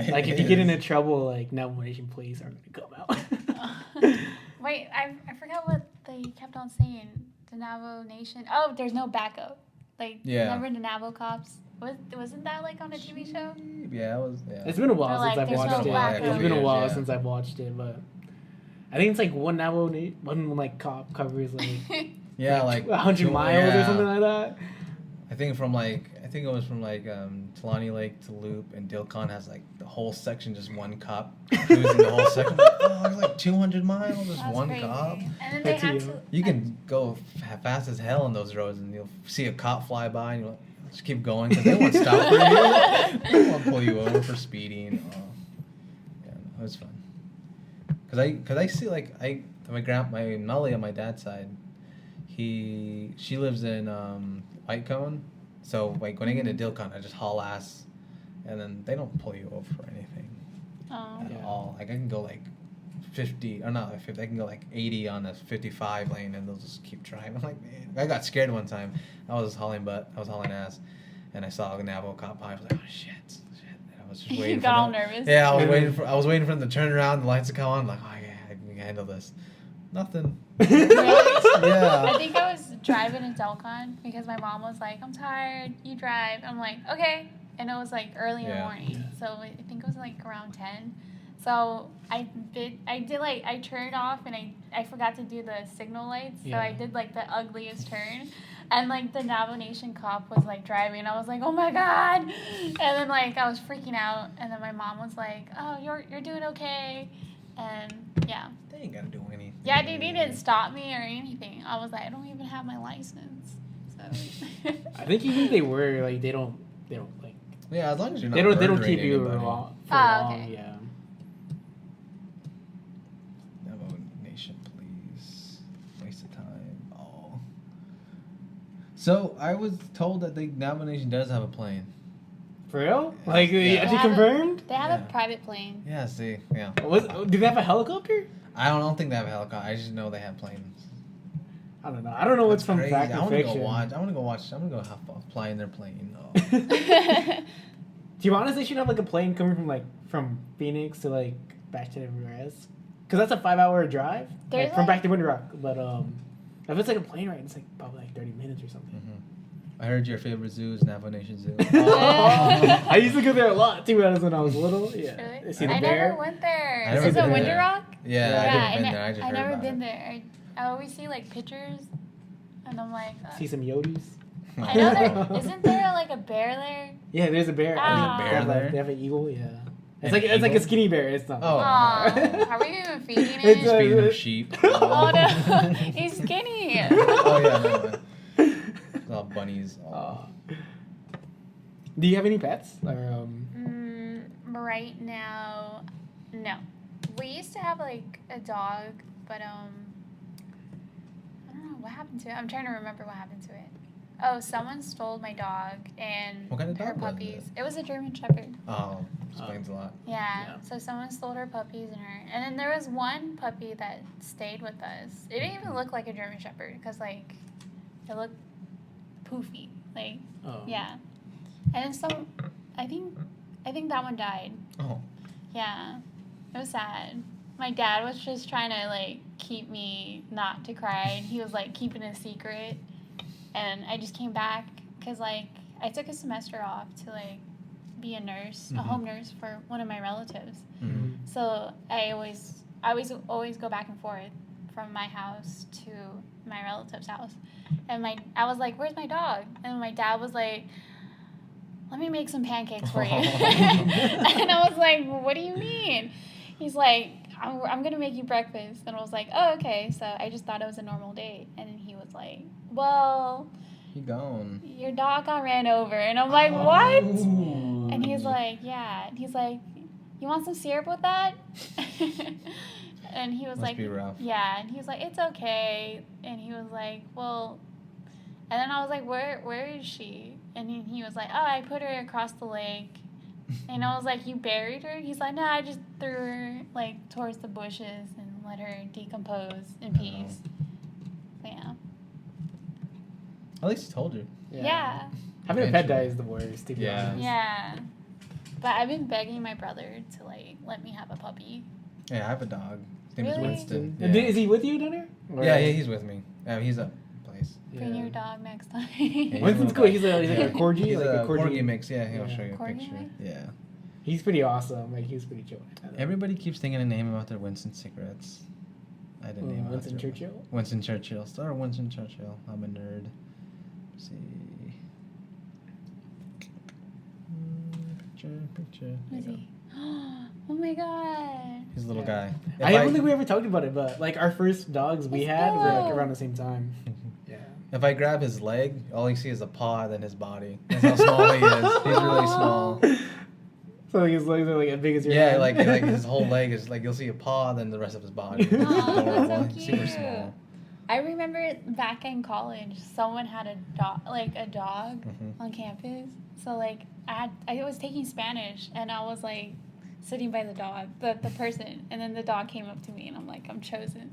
like if you get into trouble, like Navajo Nation police are gonna come out. Wait, I forgot what they kept on saying. The Navajo Nation. Oh, there's no backup. Like, Yeah. remember the Navajo cops? Wasn't that like on a TV show? Yeah, it was. Yeah. It's been a while They're since like, I've there's watched no it. backup. It's been a while Yeah. since I've watched it, but I think it's like one one like cop covers like Yeah, like 100 miles or yeah. something like that. I think it was from Talani Lake to Loop, and Dilcon has like the whole section just one cop cruising the whole section. Oh, it's like 200 miles, just That's one crazy. cop. And then they That's had you. to. You can go fast as hell on those roads, and you'll see a cop fly by, and you'll just keep going because they won't stop for you. They won't pull you over for speeding. Oh. Yeah, no, it was fun. Cause I see my Nully on my dad's side, she lives in White Cone, so like when I get into Dilcon, I just haul ass, and then they don't pull you over for anything Oh. at Yeah. all. Like I can go like 50 or not 50, I can go like 80 on a 55 lane, and they'll just keep driving. I'm like, man, I got scared one time. I was hauling ass, and I saw a Navajo cop by. I was like, oh shit. And I was just waiting. You got for all them. nervous. Yeah, I was waiting for them to turn around, the lights to come on. I'm like, oh yeah, I can handle this. Nothing. Really? Yeah. I think I was driving in Delcon because my mom was like, I'm tired, you drive. I'm like, okay. And it was like early in the Yeah. morning. So I think it was like around 10. So I turned off and I forgot to do the signal lights. So Yeah. I did like the ugliest turn. And like the Navajo Nation cop was like driving. And I was like, oh my God. And then like I was freaking out. And then my mom was like, oh, you're doing okay. And yeah. They ain't gotta do anything. Yeah, they didn't stop me or anything. I was like, I don't even have my license. So I think even if they were like they don't they don't like. Yeah, as long as you're not They don't murdering keep you anybody. long. For Oh, long, okay. yeah. Navajo Nation, please. Waste of time. Oh. So I was told that the Navajo Nation does have a plane. For real? Yeah. Like, Yeah. actually They have a- confirmed? They have Yeah. a private plane. Yeah, see, yeah. Do they have a helicopter? I don't think they have a helicopter. I just know they have planes. I don't know. I don't know what's That's from crazy. fact I or want to fiction. go watch. I want to go watch. I'm gonna go fly in their plane. Oh. Do you honestly should have like a plane coming from Phoenix to like back to everywhere else? Because that's a 5-hour drive There's, from like- back to Winter Rock. But if it's like a plane ride, it's like probably like 30 minutes or something. I heard your favorite zoo is Navajo Nation Zoo. I used to go there a lot too when I was little. Yeah, Really? see the I bear. never went there. I never Is it been Winter there. Rock? Yeah, Yeah, I I never been there. I just heard never about been it. there. I always see like pictures, and I'm like, See some Yodis. I know there isn't there like a bear there? Yeah, there's a bear. Ah. There's a bear They have, like, there? They have an eagle. Yeah, it's An like it's like a eagle? skinny bear. It's not. Oh. Aw, are we even feeding It's it? Just feeding them sheep. Oh no, he's skinny. Oh yeah, no. It's all bunnies. Oh. Aw. Do you have any pets? Or Right now, no. We used to have like a dog, but I don't know what happened to it. I'm trying to remember what happened to it. Oh, someone stole my dog and What kind of her dog was puppies. it? It was a German Shepherd. Oh, explains a lot. Yeah. Yeah. So someone stole her puppies and her, and then there was one puppy that stayed with us. It didn't even look like a German Shepherd because like it looked poofy. Like oh. yeah. And then some, I think that one died. Oh. Yeah, it was sad. My dad was just trying to like keep me not to cry, and he was like keeping it a secret. And I just came back because like I took a semester off to like be a nurse, a Mhm. home nurse for one of my relatives. Mhm. So I always go back and forth from my house to my relative's house, and I was like, "Where's my dog?" And my dad was like, "Let me make some pancakes for you." And I was like, "What do you mean?" He's like, I'm going to make you breakfast. And I was like, "Oh, okay." So I just thought it was a normal day. And then he was like, "Well, He gone. your dog got ran over." And I'm like, "What?" Ooh. And he's like, "Yeah." And he's like, "You want some syrup with that?" And he was Must like, be rough. "Yeah." And he was like, "It's okay." And he was like, "Well," and then I was like, where is she?" And he was like, "Oh, I put her across the lake." And I was like, "You buried her?" He's like, "No, I just threw her like towards the bushes and let her decompose in peace." So, yeah. At least he told you. Yeah. Having a pet die Eventually. is the worst. To be Yeah. honest. Yeah. But I've been begging my brother to like let me have a puppy. Yeah, I have a dog. His name Really? is Winston. And is he with you down there? Or- Yeah, he's with me. He's a place. Bring your dog next time. Yeah, Winston's cool. He's like Yeah. a corgi, He's like a corgi. mix. Yeah, he'll Yeah. show you a Corgi picture. mix? Yeah. He's pretty awesome. Like he's pretty chill. Everybody keeps thinking a name about their Winston cigarettes. I didn't name it Winston after- Churchill. Winston Churchill. Start Winston Churchill. I'm a nerd. Let's see. Picture. Who is There you he? Oh my god. He's a little Yeah. guy. I don't think we ever talked about it, but like our first dogs we It's had were like cool. around the same time. Yeah. If I grab his leg, all you see is a paw, then his body. That's how small he is. He's really small. So his legs are like as big as your Yeah, hand. like his whole leg is like you'll see a paw, then the rest of his body. It's Aw, adorable. that's so He's super cute. small. I remember back in college, someone had a dog Mhm. on campus. So like I was taking Spanish and I was like sitting by the dog, the person, and then the dog came up to me and I'm like, I'm chosen.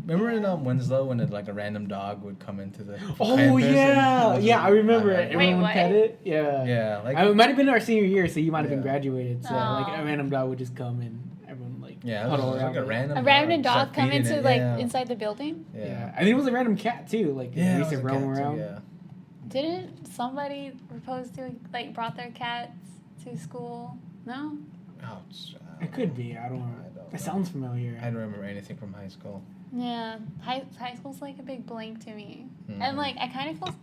Remember in Winslow when a random dog would come into the Oh campus and- yeah, yeah, I remember I it. like Wait, Everyone would what? pet it. Yeah. Yeah, like It might have been our senior year, so you might have been Yeah. graduated. So like Aw. a random dog would just come and everyone like yeah, it was huddle just around. like a it. random A random dog start come feeding into it, like yeah. inside the building? Yeah. Yeah, I think it was a random cat too. Like yeah, they it used to was a roam cat too, around. yeah. Didn't somebody propose to like brought their cats to school? No? Ouch. It could be. I don't know. I don't know. It sounds familiar. I don't remember anything from high school. Yeah. High school's like a big blank to me. Mhm. And like I kind of feel,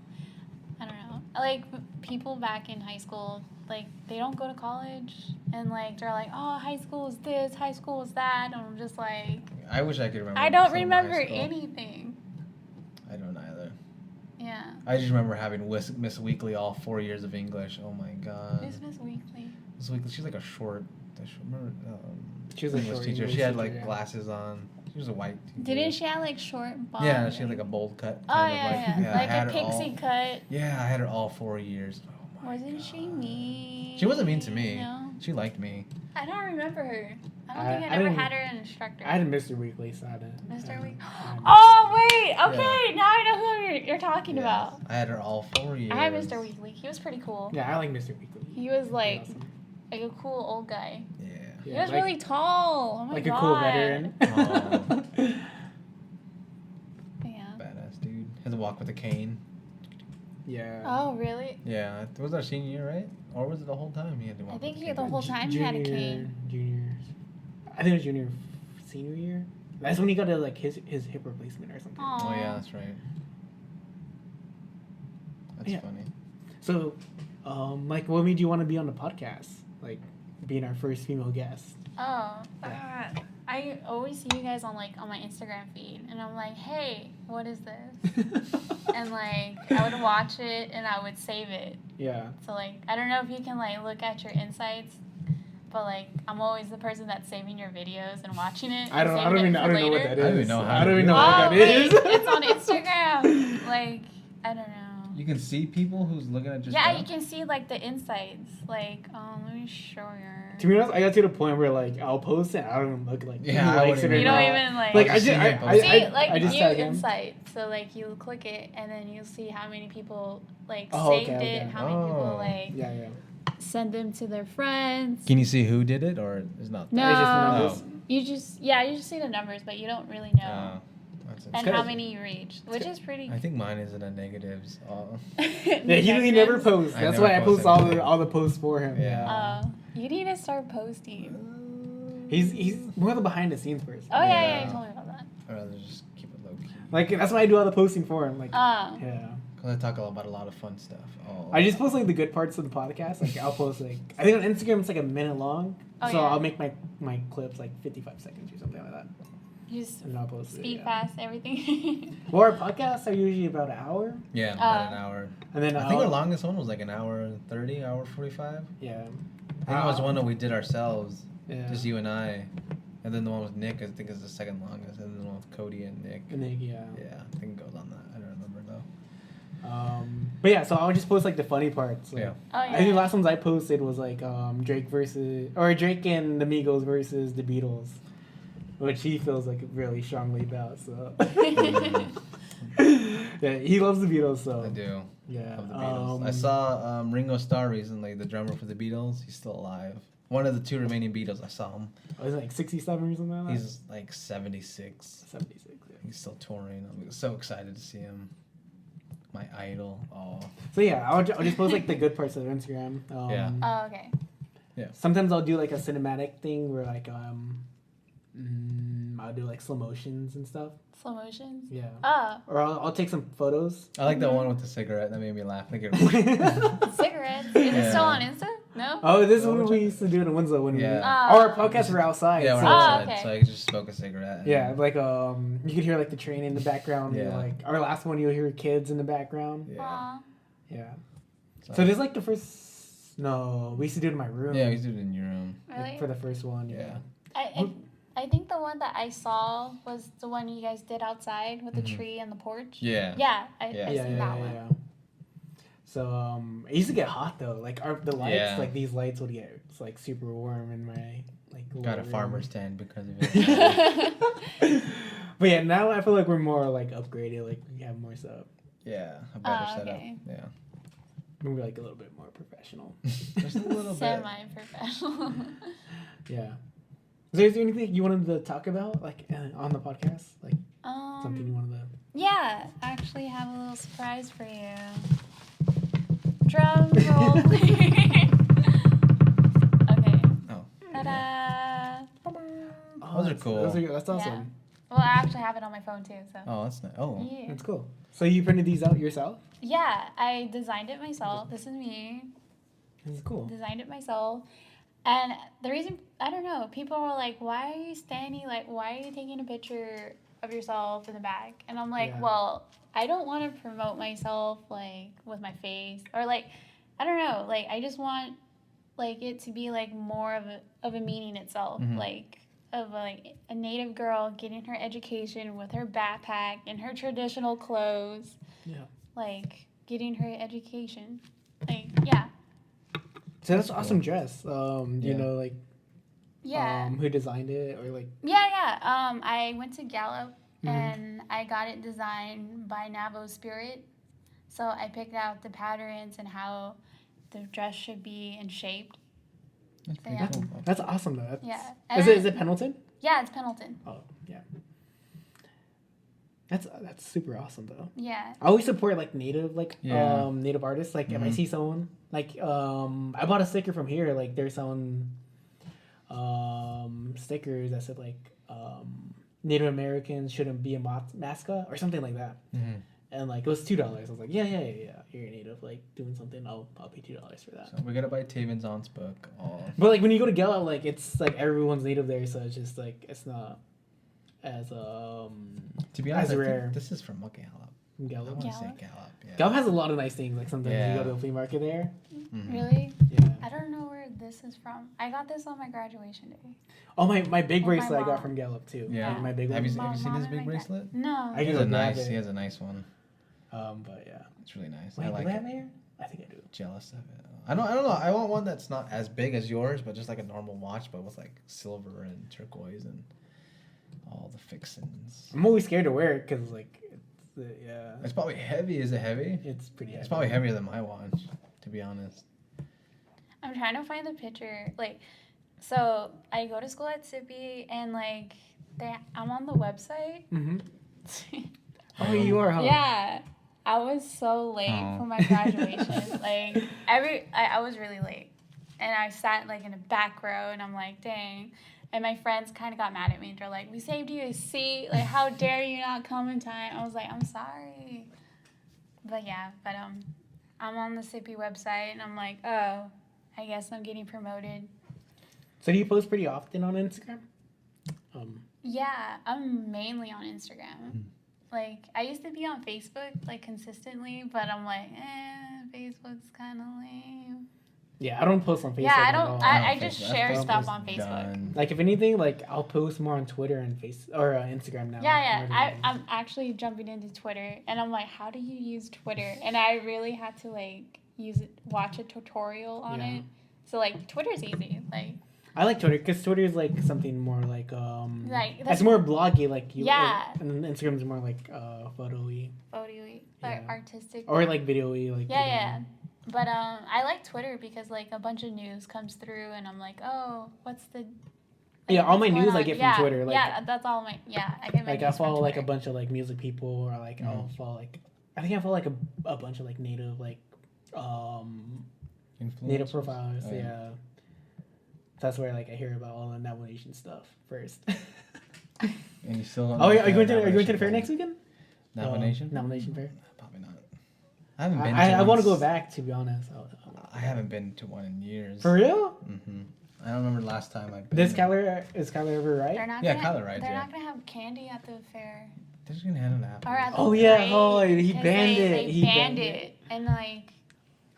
I don't know, like people back in high school, like they don't go to college and like they're like, oh, high school is this, high school is that, and I'm just like, I wish I could remember. I don't some of my high remember school. anything. I don't either. Yeah. I just remember having Miss Weekly all 4 years of English. Oh my god. Who's Miss Weekly? Miss Weekly, she's like a short. Remember, She was a English short teacher. English She had teacher, like yeah. glasses on. She was a white teacher. Didn't she have like short blonde? Yeah, she had like a bowl cut. Oh kind of yeah. I Like had a her all- pixie cut. Yeah, I had her all 4 years. Oh my Wasn't god. she mean? She wasn't mean to me. No. She liked me. I don't remember her. I don't think I I ever didn't- had her an instructor. I had Mr. Weekly, so I didn't. Mr. Week. I had- Oh wait, okay, now I know who you're talking Yes. about. I had her all 4 years. I had Mr. Weekly. He was pretty cool. Yeah, I like Mr. Weekly. He was like Awesome. a cool old guy. Yeah. He Yeah, was like- really tall. Oh my like god. a cool veteran. Aw. Yeah. Badass dude. Had to walk with a cane. Yeah. Oh really? Yeah, it was our senior year, right? Or was it the whole time he had to walk? I think with a he cane? the whole time he had a cane. Junior. I think it was senior year. That's when he got like his hip replacement or something. Aw. Oh yeah, that's right. That's Yeah. funny. So, like, what made you want to be on the podcast? Like, being our first female guest. Oh. Yeah. I always see you guys on my Instagram feed, and I'm like, hey, what is this? And like I would watch it and I would save it. Yeah. So like I don't know if you can like look at your insights, but like I'm always the person that's saving your videos and watching it. I don't even know what that is. I don't even know how I don't to even do know it. what that is. It's on Instagram. Like I don't know. You can see people who's looking at just. Yeah, that? you can see like the insights. Like let me show you. To be honest, I got to the point where like I'll post it. I don't even look like Yeah, who I likes it wouldn't or You even don't not. even like. Like I'll I just just see him I post see it. like I just view tag him. insights. So like you click it and then you see how many people like Oh, saved okay, it, okay. how many people Oh. like Yeah. send them to their friends. Can you see who did it, or is not? No, It's just the numbers. you just see the numbers, but you don't really know. Oh, that's And interesting. how many you reached, which is pretty. I think mine is in the negatives. Oh. Yeah, he never posts. I That's never why I post post anything. all the posts for him. Yeah. You need to start posting. He's more the behind the scenes person. Oh yeah, Yeah. you told me about that. I'd rather just keep it low key. Like that's why I do all the posting for him. Like yeah. Cause I talk about a lot of fun stuff. Oh. I just post like the good parts of the podcast. Like I'll post like I think on Instagram it's like a minute long. Oh, So yeah. I'll make my clips like 55 seconds or something like that. You just And I'll post it. speed Yeah. fast everything. Well, our podcasts are usually about an hour. Yeah, about an hour. And then I think our longest one was like an hour and 30, hour 45. Yeah. I think it was one that we did ourselves, Yeah. just you and I. And then the one with Nick, I think is the second longest. And then the one with Cody and Nick. And then yeah. Yeah, I think it goes on that. I don't remember though. But yeah, so I'll just post like the funny parts. Like, Yeah. Oh yeah. I think the last ones I posted was like Drake and the Migos versus the Beatles, which he feels like really strongly about. So yeah, he loves the Beatles. So I do. Yeah. Love the Beatles. I saw Ringo Starr recently, the drummer for the Beatles. He's still alive. One of the two remaining Beatles. I saw him. Was it like 67 or something like that? He's like 76. 76. Yeah. He's still touring. I'm so excited to see him. My idol. Oh. So yeah, I'll just post like the good parts of Instagram. Yeah. Oh okay. Sometimes I'll do like a cinematic thing where like I'll do like slow motions and stuff. Slow motions. Yeah. Oh. Or I'll take some photos. I like that one with the cigarette. That made me laugh. Like it, Cigarettes. Is it Yeah. still on Insta? No. Oh, this is what we used to do in Winslow when Yeah. our podcasts were outside. yeah, we're so, outside, okay. so I could just smoke a cigarette. and- yeah, like you could hear like the train in the background. Yeah. Like our last one, you'll hear kids in the background. Yeah. Aw. Yeah. So this is like the first. No, we used to do it in my room. Yeah, we used to do it in your room. Really? For the first one. Yeah. I think the one that I saw was the one you guys did outside with the Mhm. tree and the porch. Yeah. Yeah, I Yeah. seen that one. So it used to get hot though. Like the lights, Yeah. like these lights would get like super warm in my like. Got a little room. farmer's stand because of it. But yeah, now I feel like we're more like upgraded. Like we have more stuff. Yeah, a better Oh, setup. okay. Yeah. We're like a little bit more professional. Just a little bit. Semi-professional. Yeah. Is there anything you wanted to talk about, like on the podcast, like something you wanted to? Yeah, I actually have a little surprise for you. Drum roll, please. Okay. Oh. Ta-da! Those are cool. That's awesome. Well, I actually have it on my phone too, so. Oh, that's nice. Oh. Yeah. That's cool. So you printed these out yourself? Yeah, I designed it myself. This is me. This is cool. Designed it myself. And the reason, I don't know, people were like, why are you standing, like, why are you taking a picture of yourself in the back? And I'm like, Yeah. well, I don't want to promote myself like with my face or like I don't know, like I just want like it to be like more of a meaning itself, like of like a native girl getting her education with her backpack and her traditional clothes. Yeah. Like getting her education. Like yeah. So that's awesome dress. You know, like Yeah. who designed it or like Yeah. I went to Gallup and I got it designed by Navajo Spirit. So I picked out the patterns and how the dress should be and shaped. That's pretty Yeah. cool. that's awesome though. That's, Yeah. Is it Pendleton? Yeah, it's Pendleton. Oh yeah. That's super awesome though. Yeah. I always support like native Yeah. native artists. Like if I see someone like I bought a sticker from here. Like they're selling stickers that said like Native Americans shouldn't be a mascot or something like that. And like it was $2. I was like, yeah. You're a native, like doing something. I'll pay $2 for that. So we gotta buy Taven's Aunt's book. Oh. But like when you go to Gallup, like it's like everyone's native there, so it's just like it's not as To be honest, as I rare. think this is from Gallup. I Gallup. want to say Gallup? Gallup. Yeah. Gallup has a lot of nice things. Like sometimes Yeah. you go to a flea market there. Really? Yeah. I don't know where this is from. I got this on my graduation day. Oh my big With my bracelet I got mom. from Gallup too. Yeah. Like, my big Have one. you My seen mom his and big my dad. bracelet? No. I He can has go grab it. he has a nice one. But yeah. It's really nice. Wait, I like do I it. have hair? I think I do. Jealous of it. I don't know. I want one that's not as big as yours, but just like a normal watch, but with like silver and turquoise and all the fixins. I'm always scared to wear it because like yeah. It's probably heavy. Is it heavy? It's pretty heavy. It's probably heavier than my watch, to be honest. I'm trying to find the picture. Like, so I go to school at SIPI and like I'm on the website. Oh, you are, huh? Yeah. I was so late Oh. for my graduation. Like I was really late. And I sat like in a back row and I'm like, dang. And my friends kind of got mad at me. They're like, we saved you a seat. Like, how dare you not come in time? I was like, I'm sorry. But yeah, I'm on the SIPI website and I'm like, oh, I guess I'm getting promoted. So do you post pretty often on Instagram? Yeah, I'm mainly on Instagram. Like, I used to be on Facebook, like, consistently, but I'm like, Facebook's kind of lame. Yeah, I don't post on Facebook. Yeah, I at don't. all. I No, just Facebook. share Facebook stuff is on Facebook. done. Like, if anything, like, I'll post more on Twitter and Instagram now. Yeah. more than I'm actually jumping into Twitter, and I'm like, how do you use Twitter? And I really had to like watch a tutorial on Yeah. it. So like, Twitter's easy. Like, I like Twitter because Twitter is like something more like Like, it's that's- more bloggy, like you. Yeah. And Instagram's more like photo-y photo-y, Yeah. like artistic. or like video-y, like. Yeah. But I like Twitter because like a bunch of news comes through, and I'm like, oh, what's the Yeah, all my what's going news I on? get from Yeah, Twitter, like- yeah, that's all my I get my Like I news from follow like a Twitter. bunch of like music people, or like I'll follow like I think I follow like a bunch of like native like native Influencers? profiles. Oh, Yeah. That's where like I hear about all the Navajo Nation stuff first. And you still don't Oh, know yeah, are you the going to Navajo the fair Nation next weekend? Navajo Nation? Navajo Nation fair. Probably not. I haven't been. I want to go once. back, to be honest. I haven't been to one in years. For real? I don't remember the last time I've been. Is Kyler ever right? They're not Yeah, gonna, Kyler rides, They're yeah. not gonna have candy at the fair. They're just gonna hand it out. Or at the Oh, yeah. parade, Oh, he 'cause banned it. They He banned banned it, and like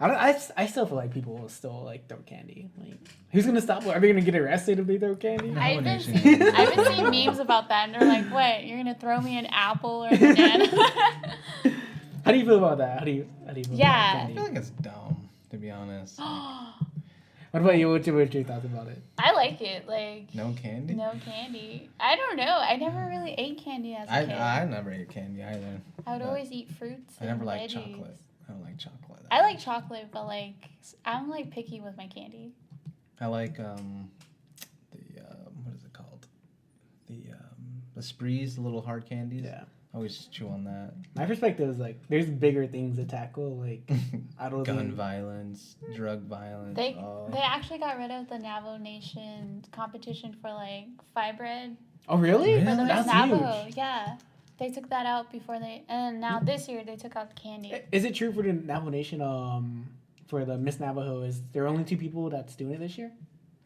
I still feel like people will still like throw candy. Like, who's gonna stop? Are they gonna get arrested if they throw candy? No. I've been Nation. seeing memes about that, and they're like, "What? You're gonna throw me an apple or a banana?" How do you feel about that? How do you feel Yeah. I about feel candy? like it's dumb, to be honest. What about you? What's your thoughts about it? I like it. Like No candy? no candy. I don't know. I never really ate candy as a kid. I never ate candy either. I would but always eat fruits. I never and liked veggies. chocolate. I don't like chocolate. I like chocolate, but like I'm like picky with my candy. I like what is it called? The sprees, the little hard candies. Yeah. I always chew on that. My perspective is like there's bigger things to tackle. Like I don't Gun think- violence, drug violence. They oh. they actually got rid of the Navajo Nation competition for like fibread Oh really? Really? for the Miss That's Navajo. huge. Yeah, they took that out before and now this year they took out the candy. Is it true for the Navajo Nation? For the Miss Navajo, is there only 2 people that's doing it this year?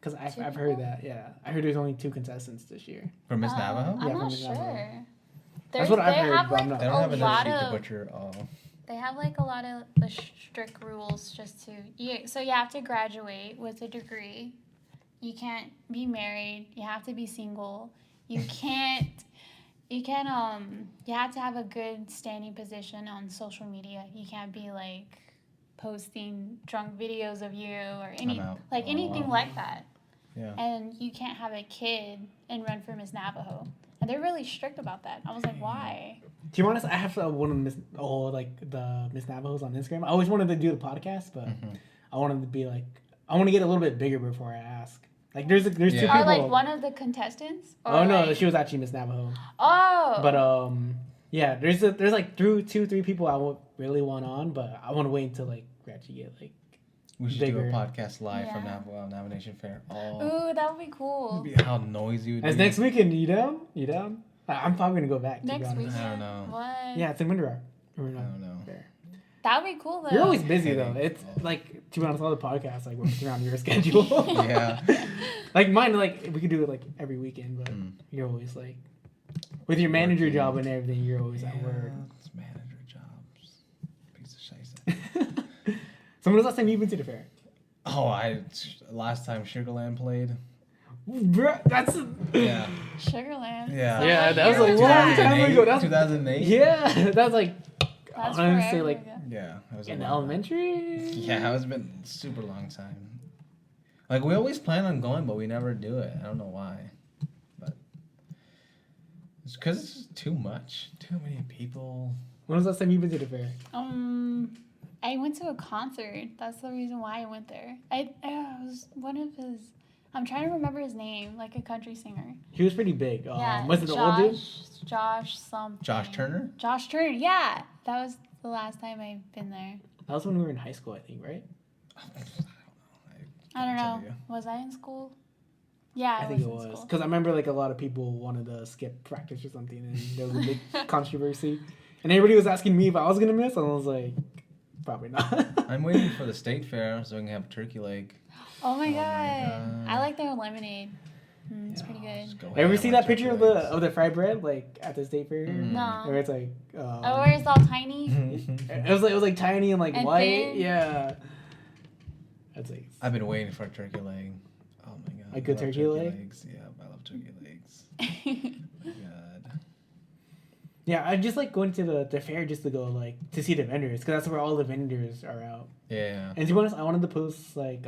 Because Two I've heard people? that. Yeah, I heard there's only 2 contestants this year. For Miss Navajo? Yeah, I'm from not Miss Navajo. sure. That's what I've they heard, have but like I'm not- They don't a have enough lot sheep to of butcher all. they have like a lot of the strict rules just to so you have to graduate with a degree. You can't be married. You have to be single. You can't. You have to have a good standing position on social media. You can't be like posting drunk videos of you or anything like that. Yeah. And you can't have a kid and run for Miss Navajo. And they're really strict about that. I was like, why? To be honest, I have one of the Miss Navajos on Instagram. I always wanted to do the podcast, but I wanted to be like, I want to get a little bit bigger before I ask. Like, there's two people. Or like one of the contestants? Or no, like... she was actually Miss Navajo. Oh. But yeah, there's like two, three people I would really want on, but I want to wait until like we actually get like. We should bigger. do a podcast live from Navajo Nation Fair. Oh. Ooh, that would be cool. How noisy would be. It's next weekend. You down? You down? I'm probably gonna go back. Next weekend? I don't know. What? Yeah, it's in Winter Rock. I don't know. Fair. That would be cool though. You're always busy though. It's like, to be honest, all the podcasts like work around your schedule. Yeah. Like mine, like we could do it like every weekend, but you're always like with your manager job and everything. You're always at work. It's manager jobs. Piece of shit. So when was the last time you've been to the fair? Oh, last time Sugarland played. Bruh, that's Yeah. Sugarland. Yeah. Yeah, that was like a long time ago. That was 2008. Yeah, that was like That's I would say forever like ago. Yeah, it was in a long elementary. Yeah, it's been a super long time. Like we always plan on going, but we never do it. I don't know why, but it's because it's just too much. Too many people. When was the last time you've been to the fair? I went to a concert. That's the reason why I went there. It was one of his. I'm trying to remember his name, like a country singer. He was pretty big. Yeah, Was it the old dude? Josh something. Josh Turner? Josh Turner, yeah. That was the last time I've been there. That was when we were in high school, I think, right? I don't know. tell you. Was I in school? Yeah, I think it was because I remember like a lot of people wanted to skip practice or something, and there was a big controversy, and everybody was asking me if I was gonna miss, and I was like, probably not. I'm waiting for the state fair so we can have turkey leg. Oh my my god. God. I like their lemonade. It's pretty Just good. go Ever ham see on that picture turkey legs. of the fried bread like at the state fair? No. Where it's like Oh, where it's all tiny? it was like tiny and like And white. thin? Yeah. That's like I've been waiting for a turkey leg. Oh my god. A good I love turkey leg? legs. Yeah, I love turkey legs. God. yeah. I just like going to the fair just to go like to see the vendors because that's where all the vendors are out. Yeah. And to be honest, I wanted to post like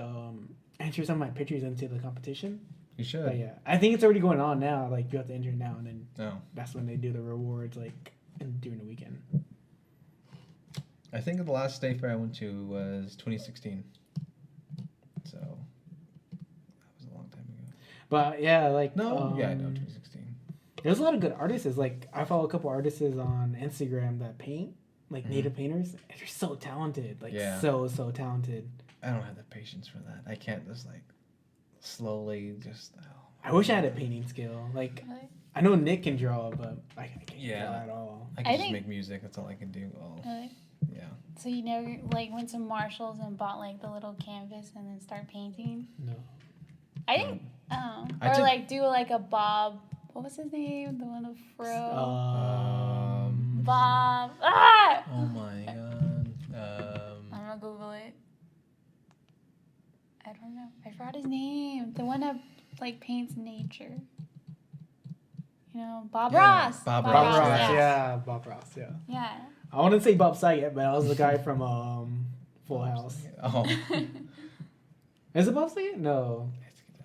enter some of my pictures into the competition. You should. But yeah, I think it's already going on now. Like you have to enter now, and then No. that's when they do the rewards like during the weekend. I think the last state fair I went to was 2016. So that was a long time ago. But yeah, like No, yeah, I know 2016. There's a lot of good artists. Like I follow a couple artists on Instagram that paint, like native painters. And they're so talented, like so talented. I don't have the patience for that. I can't just like slowly just. Oh. I wish I had a painting skill. Like I know Nick can draw, but I can't draw at all. I can just make music. That's all I can do. Oh, yeah. So you never like went to Marshall's and bought like the little canvas and then start painting? No. I think. Oh. I Or took- like do like a Bob. What was his name? The one of Fro. Bob. Ah! Oh my god. I'm gonna Google it. I don't know. I forgot his name. The one that like paints nature. You know, Bob Yeah, Ross. Bob Bob Ross, Ross, yeah. yeah, Bob Ross, yeah. Yeah. I wouldn't say Bob Saget, but I was the guy from Full House. Oh. Is it Bob Saget? No.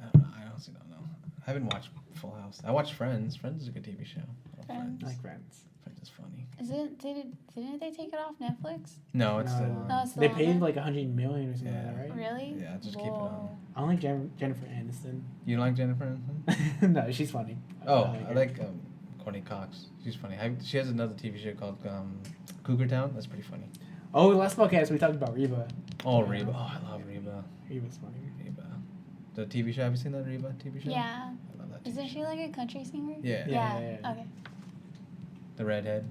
I don't know. I honestly don't know. I haven't watched Full House. I watched Friends. Friends is a good TV show. I love Friends. I like Friends. Friends is funny. Didn't they take it off Netflix? No, it's No. still. No, it's They still paid on like $100 million or something Yeah. like that, right? Really? Yeah, just keep it on. I don't like Jennifer Aniston. You don't like Jennifer Aniston? No, she's funny. Oh, her. I like Courtney Cox. She's funny. She has another TV show called Cougar Town. That's pretty funny. Oh, last podcast we talked about Reba. Oh, Reba. Oh, I love Reba. Reba's funny. Reba. The TV show. Have you seen that Reba TV show? Yeah. I love that. Isn't TV she show. like a country singer? Yeah. Yeah. Okay. The redhead.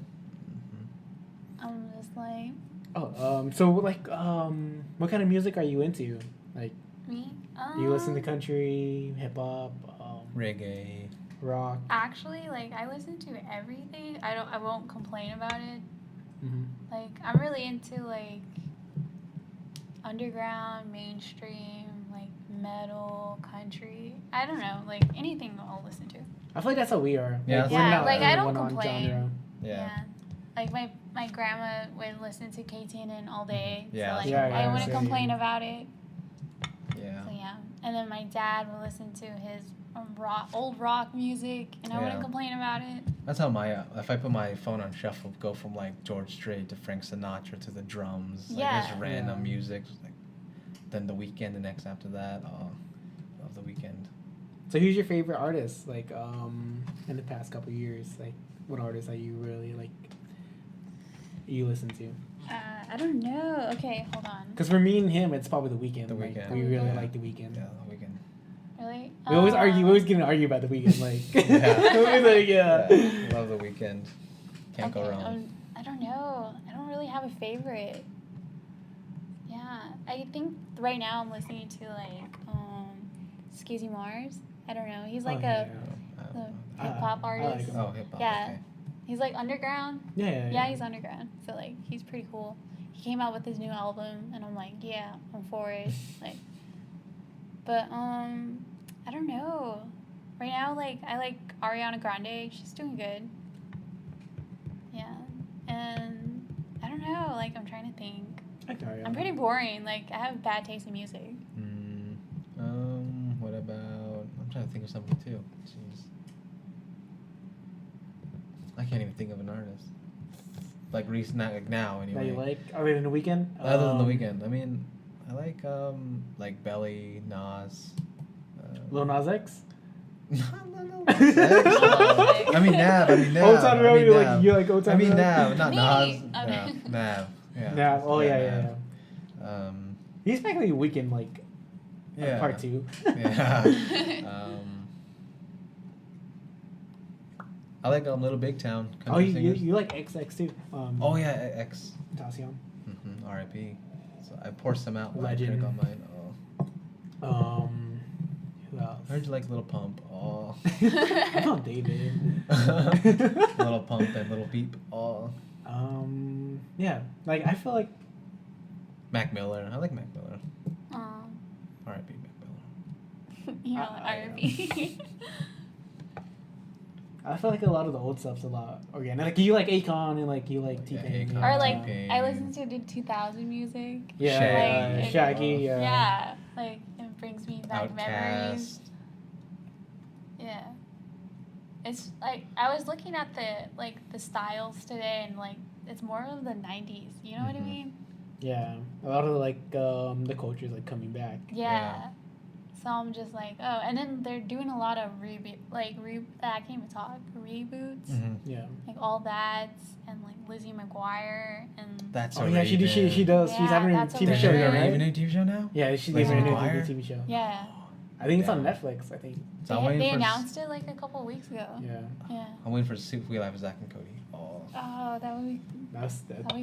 I'm just like Oh, so like, what kind of music are you into? Like, me. do you listen to country, hip hop? Reggae. rock. Actually, like I listen to everything. I won't complain about it. Mm-hmm. Like I'm really into like underground, mainstream, like metal, country. I don't know, like anything I'll listen to. I feel like that's how we are. Yeah, Like, Yeah, we're not like, I don't one on complain. genre. Yeah. Like my grandma would listen to KTNN all day. Yeah, So like Yeah, yeah, I wouldn't same. complain about it. Yeah. So yeah. And then my dad would listen to his old rock music, and I wouldn't Yeah. complain about it. That's how my if I put my phone on shuffle, go from like George Strait to Frank Sinatra to the drums, like Yeah. just random Yeah. music. Like, then the weekend, the next after that, of the weekend. So who's your favorite artist? Like in the past couple years, like what artists are you really like? You listen to? I don't know. Okay, hold on. Because for me and him, it's probably The Weeknd. The like, Weeknd. we really Yeah. like The Weeknd. Yeah, the weekend. Really? We always argue. We always get in an argue about The Weeknd. Like, Yeah. always like, yeah. Love the weekend. Can't go wrong. I don't know. I don't really have a favorite. Yeah, I think right now I'm listening to like Skizzy Mars. I don't know. He's like Oh, a yeah. the hip hop I like artist. him. Oh, hip hop. Yeah. Okay. He's like underground. Yeah. Yeah, he's underground. So like he's pretty cool. He came out with his new album, and I'm like, yeah, I'm for it. Like, but I don't know. Right now, like I like Ariana Grande. She's doing good. Yeah, and I don't know. Like I'm trying to think. I'm pretty boring. Like I have bad taste in music. What about? I'm trying to think of something too. Jeez. I can't even think of an artist. Like recent, like now That anyway. you like? Other than The Weeknd? Other than the weekend, I mean, I like Belly, Nas. Lil Nas X? No. I mean Nav. Old Town Road, Nav. you like Old Town I mean Road? Nav, not Me. Nas. I mean- Nav. Yeah. Nav. Oh, yeah. Nav. He's technically Weeknd, like, Yeah. part 2. Yeah. I like Little Big Town. Oh, country you singers. you like XX too? Oh yeah, X. Tentacion. R.I.P. So I poured some out. Legend. Drink on mine. Oh. Who else? I heard you like Little Pump. Oh. I know David. Little Pump and Little Peep. Oh. Yeah. Like I feel like Mac Miller. I like Mac Miller. Aw. R.I.P. Mac Miller. You know, R&B. I feel like a lot of the old stuff's a lot organic. Like you like Akon and like you like Yeah, T-Pain. Akon. Or like T-Pain. I listen to the 2000 music. Yeah, Shaggy. Shaggy. Yeah. Yeah, like it brings me back memories. Outkast. Yeah. It's like I was looking at the styles today, and like it's more of the 90s. You know what I Mhm. mean? Yeah. A lot of like the culture's like coming back. Yeah. So I'm just like, oh, and then they're doing a lot of I can't even talk, reboots, Mm-hmm. Yeah. like All That, and like Lizzie McGuire, and That's Oh yeah, she does. She's Yeah, having a That's TV a show, Raven. right? Even a TV show now? Yeah, she's Lizzie having a McGuire? TV show. yeah, I think it's on Yeah. Netflix. I think. So I'm waiting they for announced it like a couple of weeks ago. Yeah. Yeah. I'm waiting for Super We Live with Zach and Cody. Oh. Oh, that would be That's.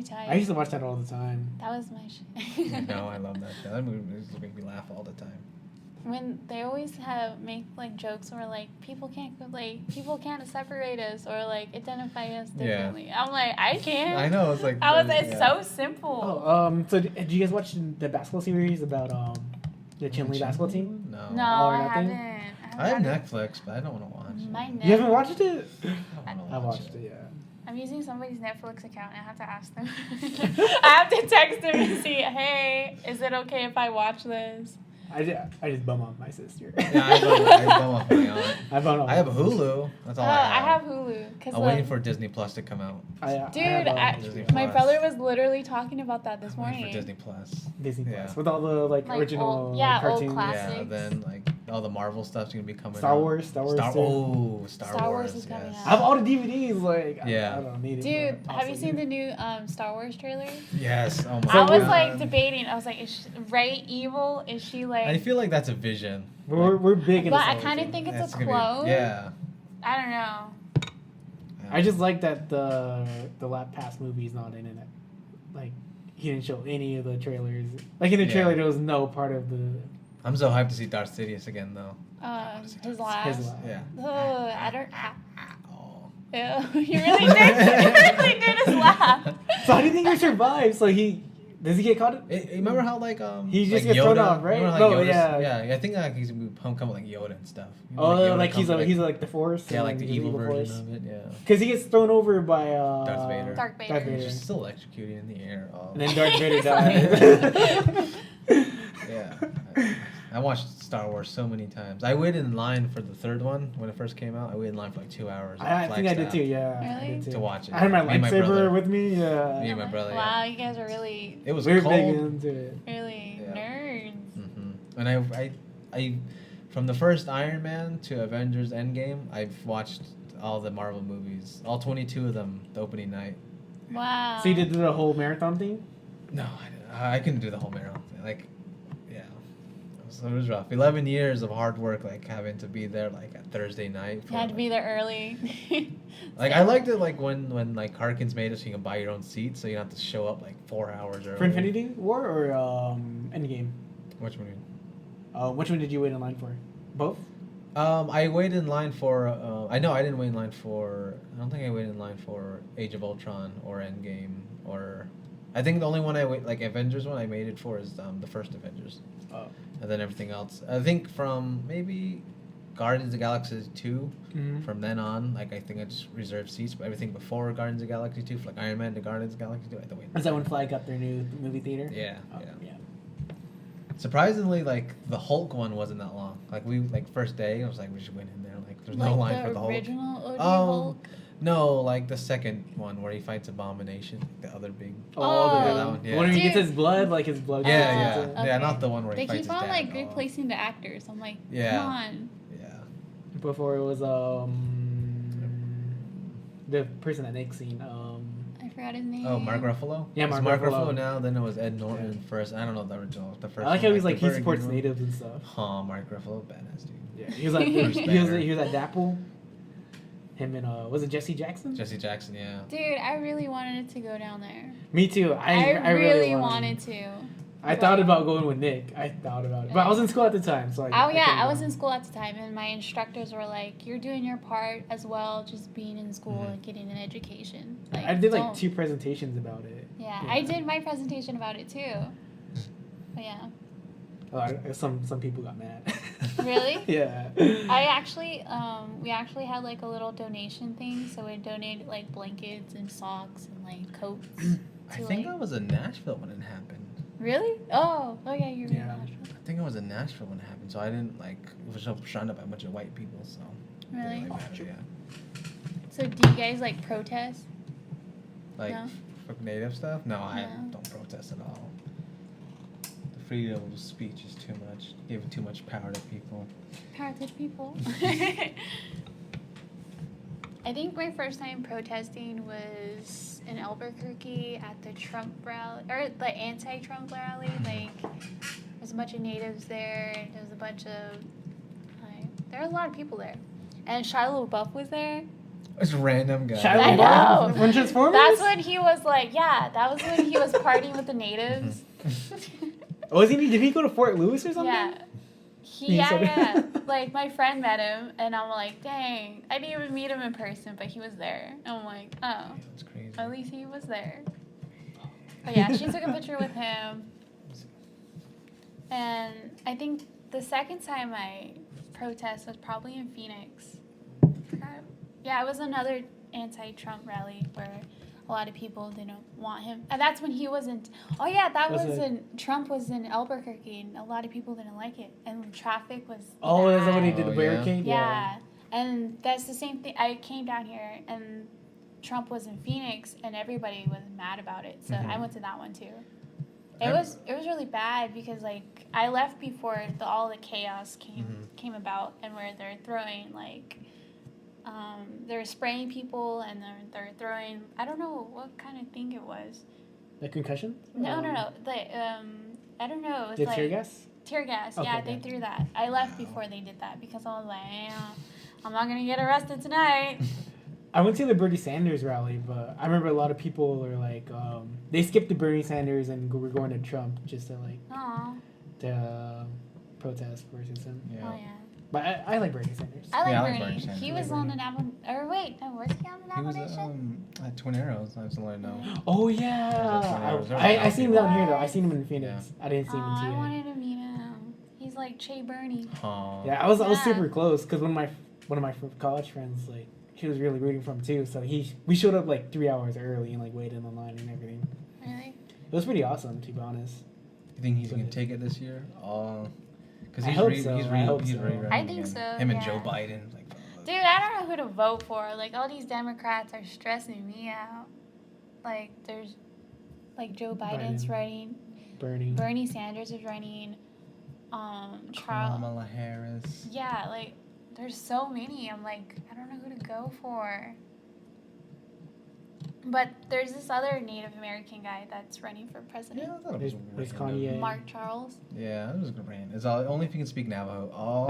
tight. I used to watch that all the time. That was my shit. No, I love that show. That movie used to make me laugh all the time. When they always make like jokes where like people can't separate us or like identify us Yeah. differently. I'm like, I can't. I know, it's like. It's yeah. so simple. Oh, so did you guys watch the basketball series about the Chinley basketball team? No. No, All or I nothing? haven't. I have watched Netflix, but I don't want to watch it. My You haven't watched it? I don't I wanna watch watched it. Yeah. I'm using somebody's Netflix account. I have to ask them. I have to text them and see, hey, is it okay if I watch this? I just bum off my sister. Yeah, I don't want my aunt. I bum off. I have my Hulu. That's all Oh, I have. I have Hulu. Cause I'm waiting for Disney Plus to come out. sister. Dude, Disney my Plus. brother was literally talking about that this I'm waiting morning. for Disney Plus. Disney Plus Yeah. with all the like original old- yeah, old cartoons. classics. Yeah, then like all the Marvel stuff's gonna be coming Star out. Wars. Star Star Wars Wars is coming yes. I have all the DVDs. Like Yeah. I don't need it. Dude, but have you also seen need the it. new Star Wars trailer? Yes. Oh my So I was we're- like debating. I was like, is Rey evil? Is she like? I feel like that's a vision. We're big in but the I Star kind Wars of think thing. it's That's a gonna be- clone. yeah. I don't know. I just like that the last past movie is not in it. Like he didn't show any of the trailers. Like in the Yeah. trailer, there was no part of the I'm so hyped to see Darth Sidious again, though. His laugh. His laugh. Yeah. Oh, I don't. Oh. Ew, he really did. He really did his laugh. So how do you think he survives? So does he get caught? Remember how He just like gets Yoda, thrown off, right? Remember, No, Yoda's- yeah. yeah. I think like he's become like Yoda and stuff. You know, Oh, Yoda like comes he's with, like the Force. yeah, and like the he's evil version of it. Yeah. Because he gets thrown over by Darth Vader. Darth Vader. Darth He's Vader. just still electrocuted in the air. Oh. And then Darth Vader dies. Yeah. I watched Star Wars so many times. I waited in line for the third one when it first came out. I waited in line for like 2 hours. I think I did too. Yeah. I Really? did too. To watch it. I had my Me and my lightsaber brother. with me. Yeah. Me and my brother. Wow, Yeah. you guys are really, It was We were cold. big into it. really Yeah. nerds. And I, from the first Iron Man to Avengers Endgame, I've watched all the Marvel movies, all 22 of them, the opening night. Wow. So you did the whole marathon thing? No, I couldn't do the whole marathon thing. Like, yeah, it was rough. 11 years of hard work, like having to be there like at Thursday night. You had to be there early. Like I liked it like when like Harkins made it so you can buy your own seat, so you don't have to show up like 4 hours early. For Infinity War or Endgame? Which one? Which one did you wait in line for? Both? I waited in line for. I know I didn't wait in line for. I don't think I waited in line for Age of Ultron or Endgame or. I think the only one I wait like Avengers one I made it for is the first Avengers. Oh. And then everything else. I think from maybe Guardians of the Galaxy 2. Mhm. From then on, like I think I just reserved seats. But everything before Guardians of the Galaxy 2, for like Iron Man to Guardians of the Galaxy 2, I had to wait. Is that when Flag got their new movie theater? Yeah, Oh, yeah. Surprisingly, like the Hulk one wasn't that long. Like we first day, I was like, we should went in there. Like there's no line for the Hulk. original OG Um, Hulk. No, like the second one where he fights Abomination, the other big. Oh. Yeah, that one. Yeah. When he Dude. gets his blood, like his blood. Yeah, comes yeah, into- yeah. Okay. Not the one where he They fights keep his on dad. like Oh. replacing the actors. I'm like, Yeah. come on. Yeah. Before it was the person that Nick's seen. I forgot his name. Oh, Mark Ruffalo. Yeah, It was Mark Mark Ruffalo. Ruffalo now. Then it was Ed Norton first. I don't know the original. The first. I like one, how he's like the he very supports good one. natives and stuff. Huh, Mark Ruffalo, badass dude. Yeah, he was like Bruce he Banner. was at Dapple. Him and was it Jesse Jackson? Jesse Jackson, yeah. Dude, I really wanted to go down there. Me too. I really wanted to. I thought about going with Nick. I thought about it, but I was in school at the time, so Oh yeah, couldn't I was go. in school at the time, and my instructors were like, "You're doing your part as well, just being in school Mhm. and getting an education." Like, I did like don't- 2 presentations about it. Yeah, I did my presentation about it too. But yeah, Some people got mad. Really? Yeah. I actually, we actually had like a little donation thing, so we donated like blankets and socks and like coats. I to, think like- I was in Nashville when it happened. Really? Oh yeah, you're Yeah. in Nashville. I think I was in Nashville when it happened, so I didn't like. It was surrounded by a bunch of white people, so. it didn't Really? matter, yeah. So do you guys like protest? Like No? for native stuff? No, I No. don't protest at all. The freedom of speech is too much. Giving too much power to people. Power to the people. I think my first time protesting was in Albuquerque at the Trump rally, or the anti-Trump rally. Like, there was a bunch of natives there, and there was a bunch of, there were a lot of people there. And Shia LaBeouf was there. It's a random guy. Shia I LaBeouf know. from Transformers. That's when he was like, yeah, that was when he was partying with the natives. Was he? Did he go to Fort Lewis or something? Yeah. He Yeah, said- yeah. Like, my friend met him, and I'm like, dang. I didn't even meet him in person, but he was there. And I'm like, oh, That's crazy. at least he was there. But yeah, she took a picture with him. And I think the second time I protest was probably in Phoenix. Forgot. Yeah, it was another anti-Trump rally where a lot of people didn't want him. And that's when he wasn't. Oh yeah, that Was was it- in Trump was in Albuquerque, and a lot of people didn't like it, and traffic was. Oh, is that when he bad. did the Oh, yeah? barricade? Yeah, and that's the same thing. I came down here, and Trump was in Phoenix, and everybody was mad about it. So I Mhm. went to that one too. I- It was really bad because like I left before all the chaos Mhm. came about, and where they're throwing like. They're spraying people, and they're throwing. I don't know what kind of thing it was. The concussion? No. I don't know. It was Did like tear gas? tear gas. Okay, Yeah, they okay. threw that. I left before they did that because I was like, I'm not gonna get arrested tonight. I went to the Bernie Sanders rally, but I remember a lot of people were like, they skipped the Bernie Sanders and were going to Trump just to like Aw. to protest versus him. Yeah. Oh yeah. But I like Bernie Sanders. I like Yeah, I like Bernie. Bernie Sanders. He I was like on the Bernie. Navajo. Or wait, no, was he on the He Navajo was Nation? at Twin Arrows. That's all I know. Oh There's yeah, a I seen him down here though. I What? seen him in Phoenix. I didn't see him in I TA. wanted to meet him. He's like Che Bernie. Oh. Yeah, I was Yeah. super close because one of my college friends, like, she was really rooting for him too. So we showed up like 3 hours early and like waited in line and everything. Really? It was pretty awesome, to be honest. You think he's gonna take it this year? Because I he's hope so. I hope so. re-running I think again. so, Him and yeah. Joe Biden. Like, Dude, I don't know who to vote for. Like, all these Democrats are stressing me out. Like, there's, like, Joe Biden's Biden. running. Bernie. Bernie Sanders is running. Charles. Kamala Harris. Yeah, like, there's so many. I'm like, I don't know who to go for. But there's this other Native American guy that's running for president. Yeah, I thought it was There's random. Kanye. Mark Charles. Yeah, it was grand. It's all, only if you can speak Navajo. Oh.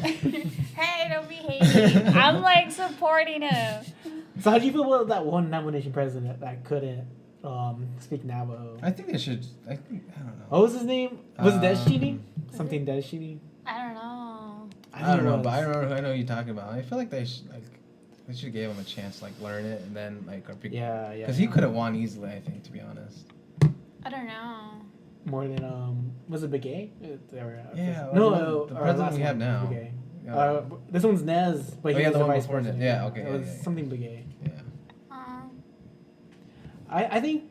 Hey, don't be hating. I'm like supporting him. So how do you feel about that one nomination president that couldn't speak Navajo? I think they should. I don't know. What was his name? Was it Deshini? Was Something Deshini? I don't know. I don't know, it but I was. know who you're talking about. I feel like they should give him a chance to like learn it and then like Yeah. because he could have won easily. I think, to be honest. I don't know. More than was it Begay? Yeah. No, the our president last we have one was now. Begay. Yeah. This one's Nez, but Oh, he yeah, was the the one vice before Nez. president. Yeah, okay, It yeah, was yeah. something Begay. Yeah. I think.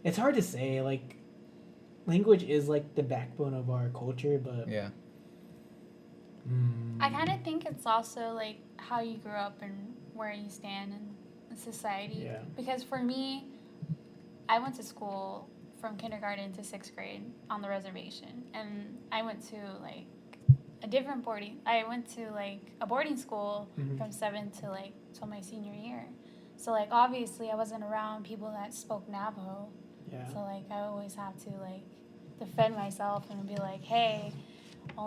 It's hard to say. Like, language is like the backbone of our culture, but Yeah. I kind of think it's also like how you grew up and where you stand in society. Yeah. Because for me, I went to school from kindergarten to 6th grade on the reservation, and I went to like a different boarding. I went to like a boarding school Mhm. from 7th to like till my senior year. So like obviously I wasn't around people that spoke Navajo. Yeah. So like I always have to like defend myself and be like, hey, I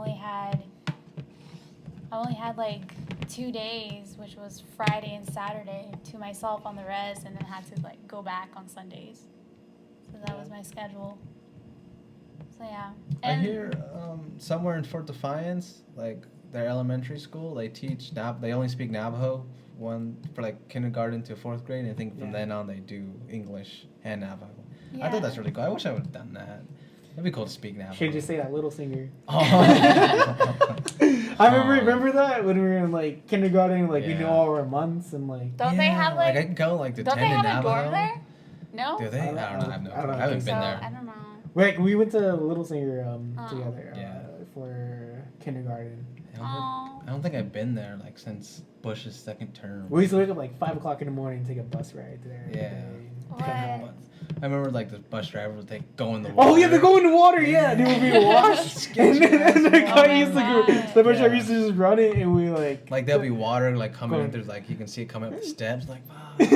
only had like 2 days, which was Friday and Saturday, to myself on the res, and then had to like go back on Sundays. So that was my schedule. So yeah. I hear somewhere in Fort Defiance, like their elementary school, they teach they only speak Navajo for like kindergarten to 4th grade, and I think from Yeah. then on they do English and Navajo. I Yeah. thought that's really cool. I wish I would have done that. That'd be cool to speak Navajo. Should just say that little singer. Oh. I remember that when we were in like kindergarten, like we knew Yeah. all our months and like. Don't they have I like? can go like the Don't they 10 to have a Navajo. dorm there? No. Do they? I don't know. I have no clue. I haven't So been there. I don't know. Like we went to Little Singer Oh. together Yeah. For kindergarten. Oh. I don't think I've been there like since Bush's second term. We used to wake up like 5 o'clock in the morning and take a bus ride there. every Yeah. day. What? I remember like the bus driver would go in the water. Oh yeah, they go in the water. Yeah, they would be washed. and then the guy Oh used to my go. God. The bus driver Yeah. used to just run it, and we like. Like there'll be water like coming in Going. through, like you can see it coming up the steps. Like, wow. we,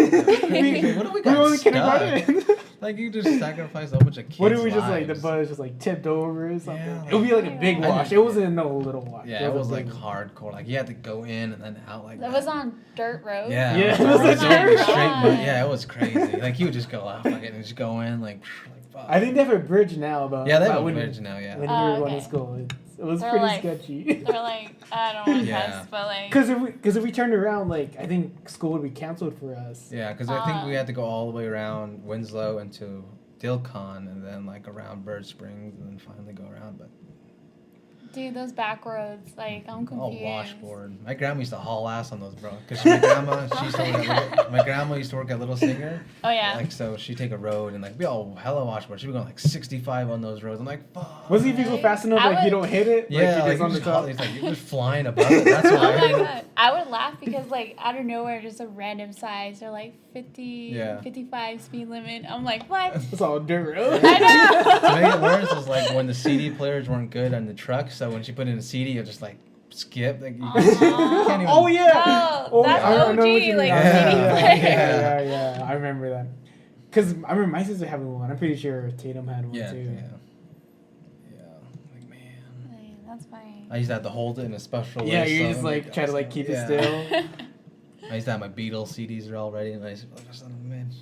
What do we got were in stuck? kindergarten. Like you just sacrificed a whole bunch of kids. What if we just like the lives. bus just like tipped over or something? Yeah, It would be like a big I wash. didn't- It wasn't no little wash. Yeah, it was a like big one. hardcore. Like you had to go in and then out like That that. was on dirt road. Yeah, Yeah, it was, it was a dirt straight road. mud. Yeah, it was crazy. Like you would just go off like and just go in like fuck. I think they have a bridge now, but Yeah, they have about a when, bridge now. Yeah. When we Oh, were going okay. to school, it was They're pretty like- sketchy. They're like, I don't want to Yeah. cuss, but like. Because if we turned around, like I think school would be canceled for us. Yeah, because I think we had to go all the way around Winslow into Dilcon and then like around Bird Springs and then finally go around. But Dude, those back roads, like, I'm all confused. washboard. My grandma used to haul ass on those, bro. Because my grandma, my grandma used to work at Little Singer. Oh, yeah. Like so, she'd take a road and like be all hella washboard. She'd be going like 65 on those roads. I'm like, fuck. Was it if you go fast enough, I like you would- don't hit it? Yeah, like, like, you're just on the you just haul- top. it's like you're just flying above it. That's Oh why. my god. I would laugh because, like, out of nowhere, just a random size. They're like 50, Yeah. 55 speed limit. I'm like, what? It's all dirt road. I know. To make it worse was like when the CD players weren't good on the truck. So when she put in a CD, it just like skip. Like you can't even. Oh yeah. Oh, Oh, that's I know what OG, you mean. like, Yeah. CD yeah, player. yeah. I remember that. Cause I remember my sister having one. I'm pretty sure Tatum had one Yeah, too. yeah. Like man. Hey, that's funny. I used to have to hold it in a special way. Yeah, you so just like try to like keep it still. I used to have my Beatles CDs are all ready, and I used to be like, son of a bitch.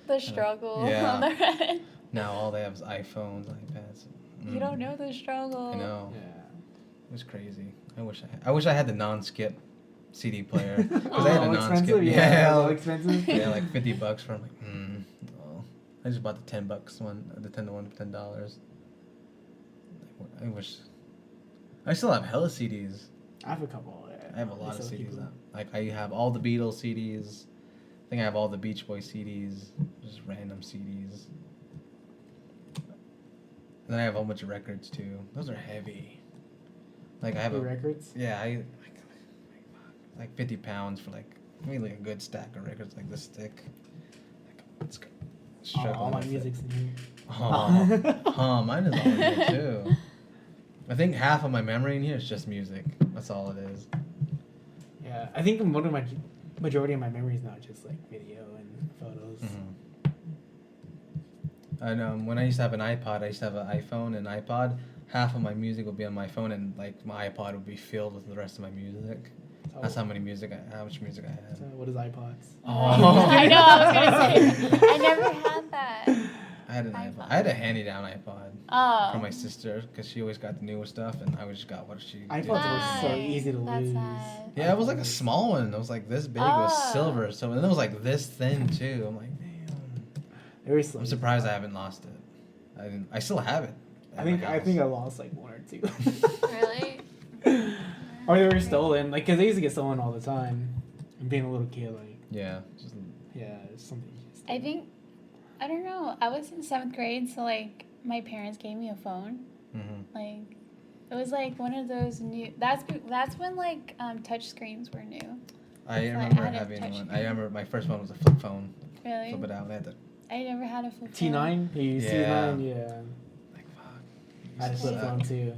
The struggle Yeah. on the red. Now all they have is iPhones, iPads. You don't know the struggle. I know. Yeah. It was crazy. I wish I had the non-skip CD player. Because I had a Oh, non-skip. expensive? Yeah. So expensive? Yeah, like $50 for. I'm like, well, I just bought the $10 one, the 10 to 1 for $10. I wish. I still have hella CDs. I have a couple. I have a lot of still keep CDs. them. Like I have all the Beatles CDs. I think I have all the Beach Boys CDs. Just random CDs. And then I have a whole bunch of records too. Those are heavy. Like I have Your records? Yeah, like 50 pounds for like maybe like a good stack of records like this thick. Like it's All my music's in here. Mine is all in here too. I think half of my memory in here is just music. That's all it is. Yeah, I think majority of my memory is not just like video and photos. And when I used to have an iPod, I used to have an iPhone and iPod. Half of my music would be on my phone, and like my iPod would be filled with the rest of my music. So, That's how much music I had. So what is iPods? Oh. I know, I was gonna say. I never had that. I had an iPod. iPod. I had a hand-me-down iPod Oh. from my sister because she always got the newer stuff, and I always got what she. iPods did. were so easy to That's lose. sad. Yeah, it was like a small one. It was like this big. It was Oh. silver. So and it was like this thin too. I'm like, damn. They were so I'm surprised I haven't lost it. I still have it. I think I lost like one or two. Really? Or they were stolen, like, cause they used to get stolen all the time. And being a little kid, like, Yeah. Just, yeah, it's something. I think, I don't know. I was in 7th grade, so like my parents gave me a phone. Like, it was like one of those new. That's when like touch screens were new. I So I remember had a having touch one. I remember my first one was a flip phone. Really? Flip it out. I had to I never had a flip phone. T9? You used Yeah. T9? Yeah. like fuck. I had a flip phone too.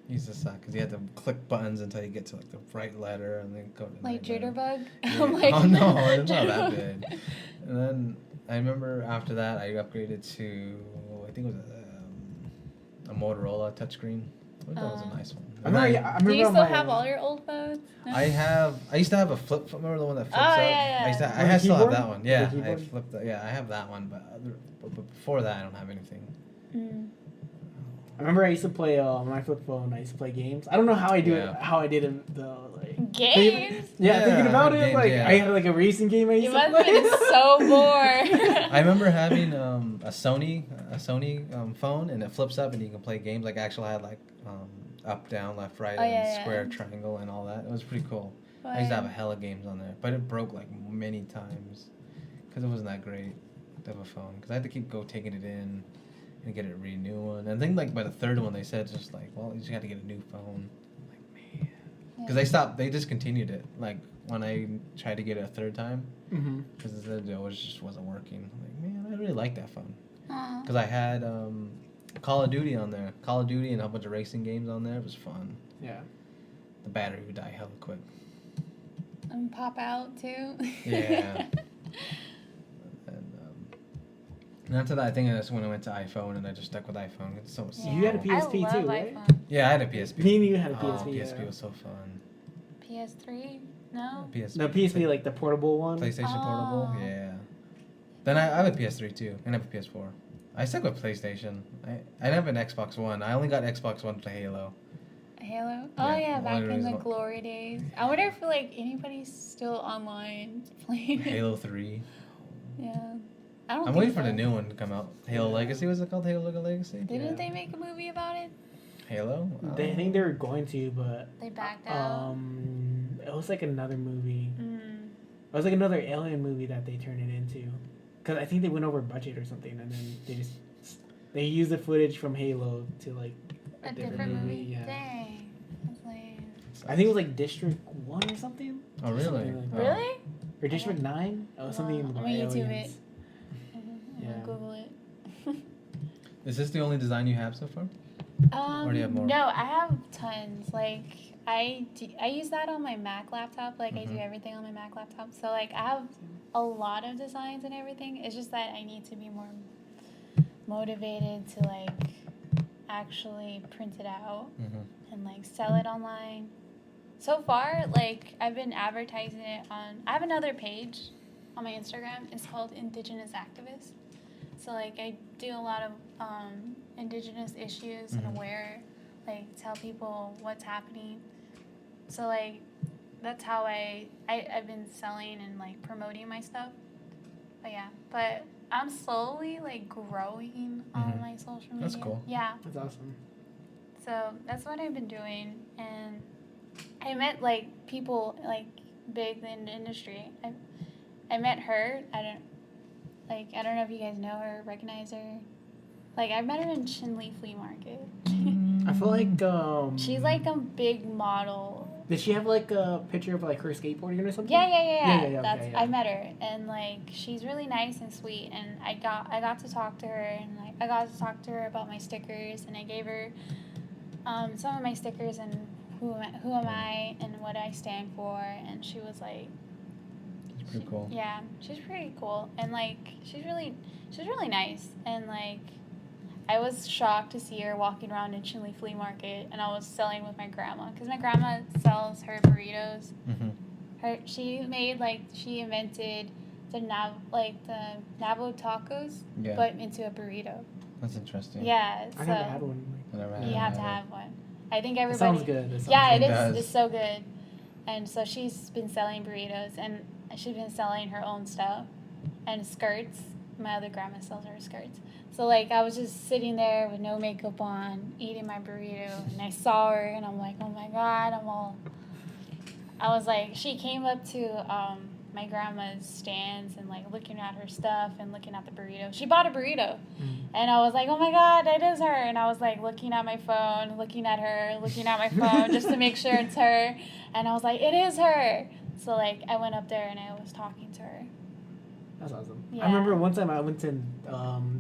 Used to suck because you had to click buttons until you get to like the right letter and then go to the Like right letter. Jitterbug? Yeah. I'm like, Oh no, it's not that big. And then I remember after that I upgraded to I think it was a Motorola touchscreen. I thought it was a nice one. I And remember, then I Do remember you on still my, have all your old phones? No? I used to have a flip phone. Remember the one that flips Oh, up? yeah, yeah. I On the still have keyboard? that one. Yeah, The I keyboard? flipped that. Yeah, I have that one, but before that I don't have anything. Mm. I remember I used to play on my flip phone. I used to play games. I don't know how I do it. Yeah. How I did it though. Like Games? Yeah, thinking Yeah, about it, games, like yeah. I had like a racing game. I used You to must have play. been so bored. I remember having a Sony phone, and it flips up, and you can play games. Like actually had like up, down, left, right, Oh, and yeah, square, yeah. triangle, and all that. It was pretty cool. I used to have a hella games on there, but it broke like many times because it wasn't that great to have a phone. Because I had to keep taking it in and get a new one. And I think like by the third one they said just like, well, you just got to get a new phone. I'm like man, because they discontinued it. Like when I tried to get it a third time, because it just wasn't working. I'm like man, I really like that phone Aw. because I had Call of Duty on there, Call of Duty and a bunch of racing games on there. It was fun. Yeah. The battery would die hella quick. And pop out too. Yeah. And after that, I think that's when I went to iPhone, and I just stuck with iPhone. It's so simple. You had a PSP I too, love right? iPhone. Yeah, I had a PSP. Me and you had a Oh, PSP. PSP yeah. was so fun. PS3? No? PSP. No, PSP, like the portable one. PlayStation Portable, Oh. yeah. Then I have a PS3 too, and I have a PS4. I stuck with PlayStation. I didn't have an Xbox One. I only got Xbox One for Halo. Halo? Oh Yeah, yeah, back one in the reason- glory days. I wonder if like anybody's still online playing it. Halo 3. Yeah. I don't I'm think waiting for so. the new one to come out. Halo Legacy, was it called? Halo Legacy? Didn't Yeah. they make a movie about it? Halo? I think they were going to, but They backed out. it was like another movie. Mm. It was like another alien movie that they turned it into, because I think they went over budget or something, and then they used the footage from Halo to like A different movie? Yeah. Dang. That's lame. I think it was like District 1 or something. Oh, really? Something like that. Really? Or District 9? Oh, something Wow. about I'm gonna YouTube aliens. it. I'm Yeah. gonna Google it. Is this the only design you have so far? Or do you have more? No, I have tons. Like I use that on my Mac laptop. Like I do Mhm. everything on my Mac laptop. So like I have a lot of designs and everything. It's just that I need to be more motivated to like actually print it out Mm-hmm. and like sell it online. So far, like I've been advertising it on. I have another page on my Instagram. It's called Indigenous Activist. So like I do a lot of indigenous issues and aware, like tell people what's happening. So like that's how I've been selling and like promoting my stuff. But yeah, but I'm slowly like growing on my social media. That's cool. Yeah. That's awesome. So that's what I've been doing, and I met like people like big in the industry. I met her. I don't know if you guys know her, recognize her. Like I met her in Chinle Flea Market. I feel like She's like a big model. Did she have like a picture of like her skateboarding or something? Yeah. That's okay, I met her, and like she's really nice and sweet, and I got to talk to her, and like I got to talk to her about my stickers, and I gave her some of my stickers and who am I and what I stand for, and she was like, It's pretty cool. yeah, she's pretty cool, and like she's really nice, and like I was shocked to see her walking around in Chinle Flea Market, and I was selling with my grandma because my grandma sells her burritos. She invented the Navajo tacos, Yeah. but into a burrito. That's interesting. Yeah, I so never had one. I never had you have it. to have one. I think It everybody. sounds good. Yeah, It it does. is. It's so good. And so she's been selling burritos, and she's been selling her own stuff and skirts. My other grandma sells her skirts. So like I was just sitting there with no makeup on, eating my burrito, and I saw her, and I'm like, oh my god, I was like, she came up to my grandma's stands and like looking at her stuff and looking at the burrito. She bought a burrito, and I was like, oh my god, that is her. And I was like looking at my phone, looking at her, looking at my phone just to make sure it's her. And I was like, it is her. So like I went up there and I was talking to her. That's awesome. Yeah. I remember one time I went to the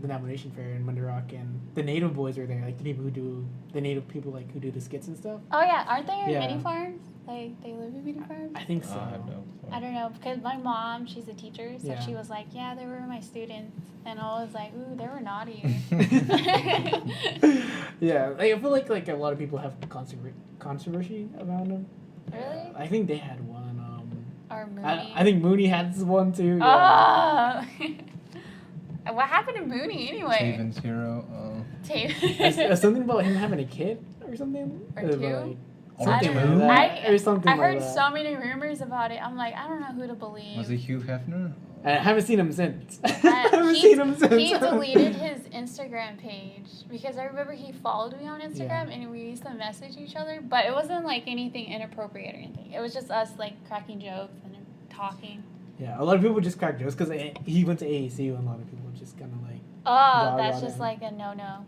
Navajo Nation Fair in Winter Rock, and the native boys were there, like the native people like who do the skits and stuff. Oh yeah, aren't they in Yeah. mini farms? Like they live in mini farms? I think so. I have no I don't know, because my mom, she's a teacher, so Yeah. she was like, yeah, they were my students. And I was like, ooh, they were naughty. Yeah, like, I feel like a lot of people have controversy around them. Really? I think they had one. Or Mooney. I think Mooney had one too. Oh! What happened to Mooney anyway? Taven's hero. Yeah. Something about him having a kid or something. Or Like, two? something I like don't- that. Or something I like heard that. so many rumors about it. I'm like, I don't know who to believe. Was it Hugh Hefner? I haven't seen him since. I haven't he- seen him since. He deleted his Instagram page because I remember he followed me on Instagram and we used to message each other, but it wasn't like anything inappropriate or anything. It was just us like cracking jokes and talking. Yeah, a lot of people just crack jokes because he went to AACU, and a lot of people just kind of like, Oh, Jog that's on just it. like a no-no.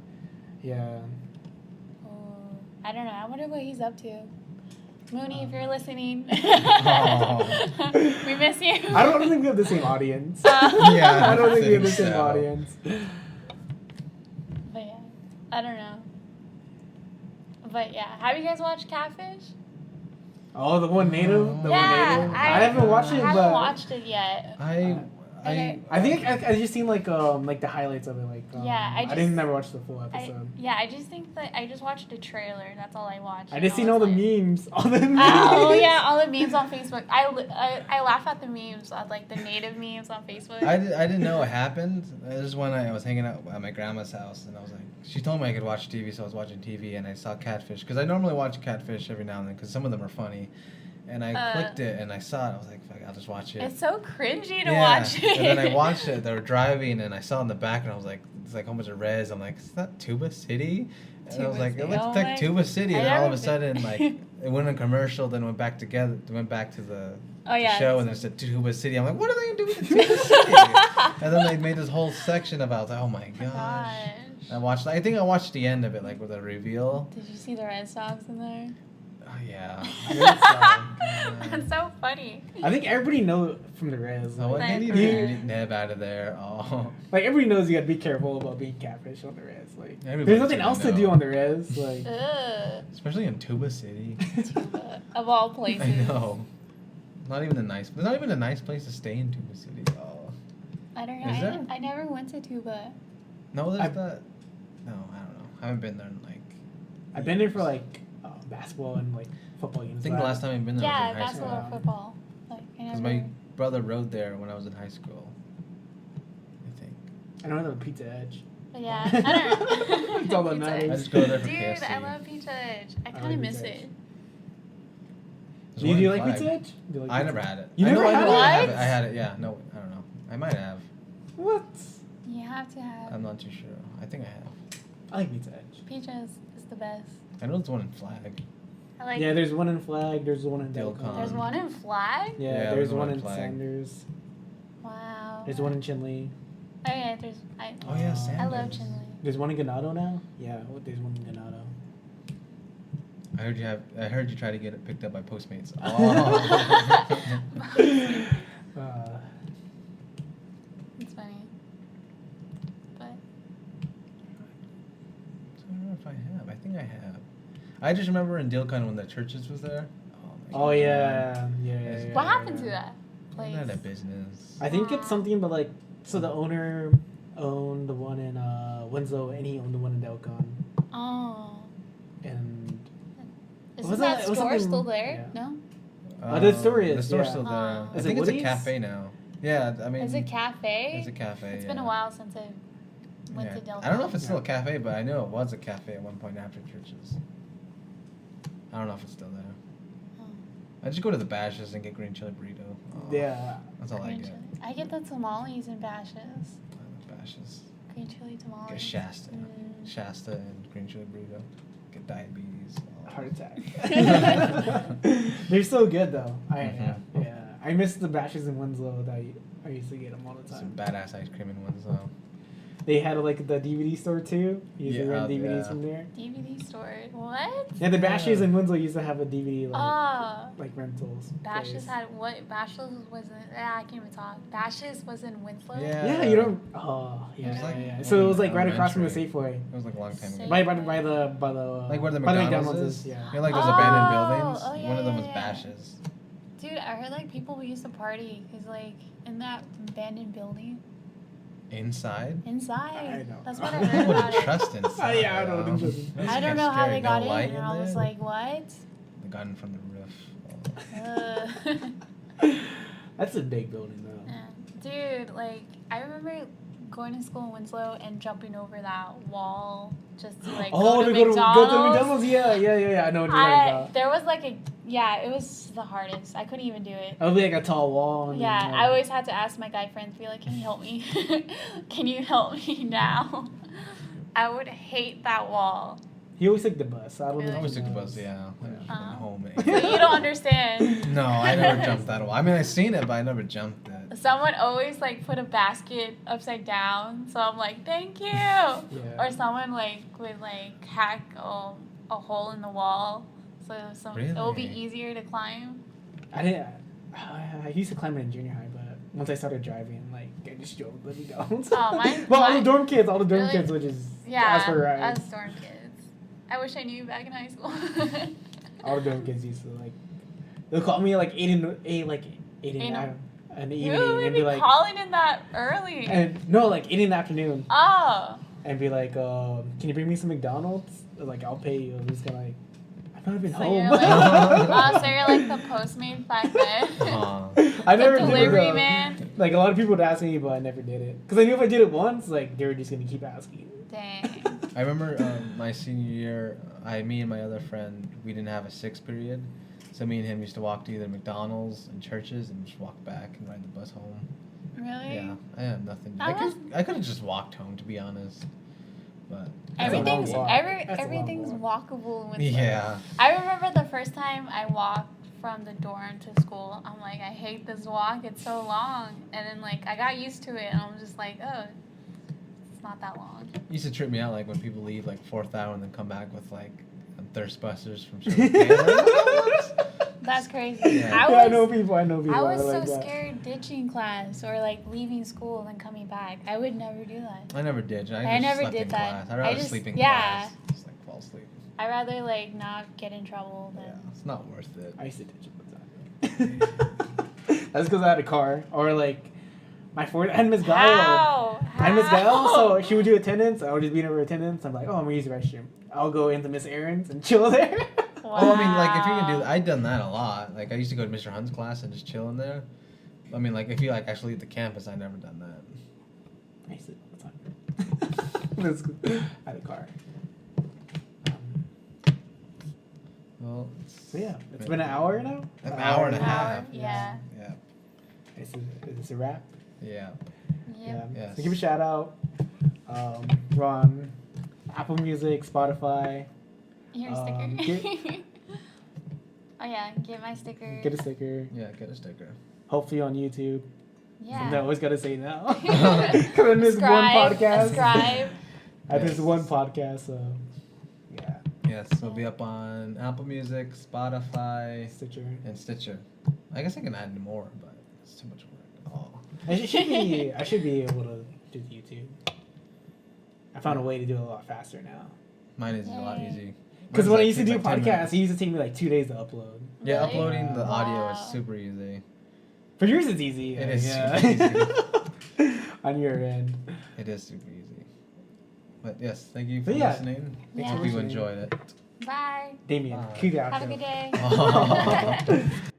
yeah. Oh, I don't know. I wonder what he's up to. Mooney, if you're listening, Oh. we miss you. I don't think we have the same audience. Yeah, I don't think we have the think same so. audience. But yeah, I don't know. But yeah, have you guys watched Catfish? Oh, the one native. The Yeah, one native. I haven't watched it, I haven't but watched it yet. I think I just seen like the highlights of it. Like Yeah, I I didn't just- never watch the full episode. I just think that I just watched the trailer. That's all I watched. I and just seen was all the like- memes. All the memes. Oh yeah, all the memes on Facebook. I laugh at the memes, like the native memes on Facebook. I didn't know it happened. This is when I was hanging out at my grandma's house, and I was like, she told me I could watch TV, so I was watching TV, and I saw Catfish, because I normally watch Catfish every now and then, because some of them are funny. And I clicked it, and I saw it. I was like, fuck, I'll just watch it. It's so cringy to watch it. And then I watched it. They were driving, and I saw in the back, and I was like, it's like a whole bunch of res. I'm like, is that Tuba City? And I was Tuba like, City. it looks Oh like my- Tuba City. I And then all of never a sudden, been- like, it went in commercial, then went back together, went back to the Oh, yeah. show, and then it said Tuba City. I'm like, what are they gonna do with Tuba City? And then they made this whole section about. I was like, oh my gosh. Gosh. I think I watched the end of it, like with a reveal. Did you see the Red Sox in there? Oh yeah. That's so funny. I think everybody knows from the res. Oh, Like, they need to get Neb out of there. Oh. like everybody knows you gotta be careful about being catfish on the res. Like Everybody there's nothing should else to know. do on the res. Like Ugh. Especially in Tuba City. Of all places. I know. Not even a nice. There's not even a nice place to stay in Tuba City. Oh. I don't know. Is there? I never went to Tuba. No, there's I- that. No, I don't know. I haven't been there in like. I've been there for like basketball and like football games. I think the last time I've been there Yeah, was in high basketball school. or football. Like, I Because never. my brother rode there when I was in high school. I think. I don't know the Pizza Edge. But yeah, I don't know. It's all that Pizza matters. Edge. I just go there for Dude, KFC. I love Pizza Edge. I kind like of miss Pizza it. Edge. There's Do one you in like Flag. Pizza Edge? Do you like I pizza? never had it. You I never know I had know I have it? it. I had it. Yeah. No, I don't know. I might have. What? You have to have. I'm not too sure. I think I have. I like Pizza Edge. Pizza is the best. I know there's one in Flag. I like. Yeah, there's one in Flag. There's one in Delcon. Delcon. There's one in Flag. Yeah, there's one in Sanders. Wow. There's one in Chinle. Oh yeah, there's. Oh yeah, Uh, Sanders. I love Chinle. There's one in Ganado now. Yeah, there's one in Ganado. I heard you try to get it picked up by Postmates. Oh. It's funny. But So I don't know if I have. I think I have. I just remember in Dilcon when the churches was there. Oh, my Oh God. yeah, what happened to that place? Not a business. I think it's something, but like, so the owner owned the one in Winslow, and he owned the one in Delcon, Oh. and Isn't Was that it- it was store something- still there? yeah. No? the store The is, store's yeah. still there. Oh. I Is it think it's a Woody's? cafe now. Yeah, I mean. Is it cafe? It's a cafe. It's yeah. been a while since I went to Delta. I don't know if it's still a cafe, but I know it was a cafe at one point after churches. I don't know if it's still there. Oh. I just go to the Bashes and get green chili burrito. Oh, yeah, That's all I Green get. chili. I get the tamales and bashes. I love Bashes. Green chili tamales. Get Shasta. Mm. Shasta and green chili burrito. Get diabetes. Oh. heart attack. They're so good though. Mhm. Yeah, I miss the Bashes in Winslow that I used to get them all the Some time. badass ice cream in Winslow. They had like the DVD store too. You used to Yeah, rent DVDs yeah. from there. DVD store. What? Yeah, the Bashes Yeah. in Winslow used to have a DVD Ah. like rentals. Bashes place. had what? Bashes was in. I can't even talk. Bashes was in Winslow. Yeah. Yeah, you don't. Oh, yeah, It was like yeah. So it was like right across from the elementary. Safeway, It was like a long time ago. Same. by the Like where the by McDonald's is? Yeah. You know, like those Oh, abandoned buildings? oh, yeah, One of them yeah, was yeah. Bashes. Dude, I heard like people who used to party because like in that abandoned building Inside? inside. I know. That's what I I heard wouldn't about it. trust inside. Yeah, I don't though. trust- That's I don't kinda know how scary. they got No in, light and I was there? like, what? They got in from the roof. That's a big building though. Yeah. Dude, like I remember going to school in Winslow and jumping over that wall just to like Oh, go to to McDonald's. go to McDonald's. Yeah. I know what you're talking about. There was like it was the hardest. I couldn't even do it. It would be like a tall wall. And Yeah, then, I always had to ask my guy friends, be like, "Can you help me? Can you help me now?" I would hate that wall. He always took the bus. I don't Really? know. I always if took the he bus, knows. yeah. Like, Yeah. from home. So you don't understand. No, I never jumped that wall. I mean, I seen it, but I never jumped it. Someone always like put a basket upside down, so I'm like, "Thank you." Yeah. Or someone like would like hack a hole in the wall, so it will be Really? easier to climb. I didn't. I used to climb it in junior high, but once I started driving, like I just drove the McDonald's. Oh, mine- Well, all the mine- dorm kids, Really? which is Yeah, ask for rides. as dorm kids. I wish I knew back in high school. All the dorm kids used to like. They'll call me like eight in the Ain't evening Who would and be be like, calling in that early? and no, like 8 in the afternoon, Oh, and be like, can you bring me some McDonald's? Like I'll pay you. I'm just gonna like, I'm not even so home. you're like, so you're like the Postmate back then. Aw. I The never did it, delivery though. man. Like a lot of people would ask me, but I never did it because I knew if I did it once, like they were just gonna keep asking. Dang. I remember my senior year, me and my other friend, we didn't have a 6th period. So me and him used to walk to either McDonald's and churches and just walk back and ride the bus home. Really? Yeah, I had nothing. I I could have just walked home, to be honest. But That's a long Everything's walk. That's a long everything's walk. walkable in Winslow. yeah, I remember the first time I walked from the dorm to school. I'm like, I hate this walk. It's so long. And then like I got used to it, and I'm just like, oh, it's not that long. it used to trip me out like when people leave like 4th hour and then come back with like thirst busters from Sugar Cane. Like, what? That's crazy. Yeah. I know people. I know people. I was that are so like that. scared ditching class or like leaving school and then coming back. I would never do that. I never did. I I just never slept did in that. class. I'd I rather just- sleep in yeah. class. Just like fall asleep. I'd rather like not get in trouble than. Yeah, it's not worth it. I used to ditch it all the time. That's because I had a car, or like my I had Miss Gael. How? I had Miss Gael, How? so she would do attendance. I would just be in her attendance. I'm like, oh, I'm gonna use the restroom. I'll go into Miss Aaron's and chill there. Oh, I mean, like, if you can do Wow. I'd done that a lot. Like, I used to go to Mr. Hunt's class and just chill in there. I mean, like, if you, like, actually leave the campus, I'd never done that. I used to do it all the time. That's good. I had a car. Well, So yeah, it's been an hour now. An hour and a An hour, half. yeah. Yeah. Is this a wrap? Yeah. Yep. Yeah. Yes. So give a shout out. We're on Apple Music, Spotify. Your Um, sticker. Oh yeah, get my sticker. Get a sticker. Yeah. Get a sticker. Hopefully on YouTube. Yeah. No, always gotta say now. Because I missed one podcast. Subscribe. I missed Yes. one podcast, so yeah. Yes. It'll be up on Apple Music, Spotify, Stitcher. and Stitcher. I guess I can add more, but it's too much work. Oh. I should be able to do YouTube. I found a way to do it a lot faster now. Mine is a lot Yay. easy. Because Mine's when I like- used to takes do like 10 podcasts, minutes. it used to take me like 2 days to upload. Yeah, Really? uploading the audio is Wow. super easy. For yours, it's easy. It is yeah. super On your end. It is super easy. But yes, thank you for But yeah, listening. thanks for Hope you listening. enjoyed it. Bye. Damien, Bye. cue the Have a outro. good day.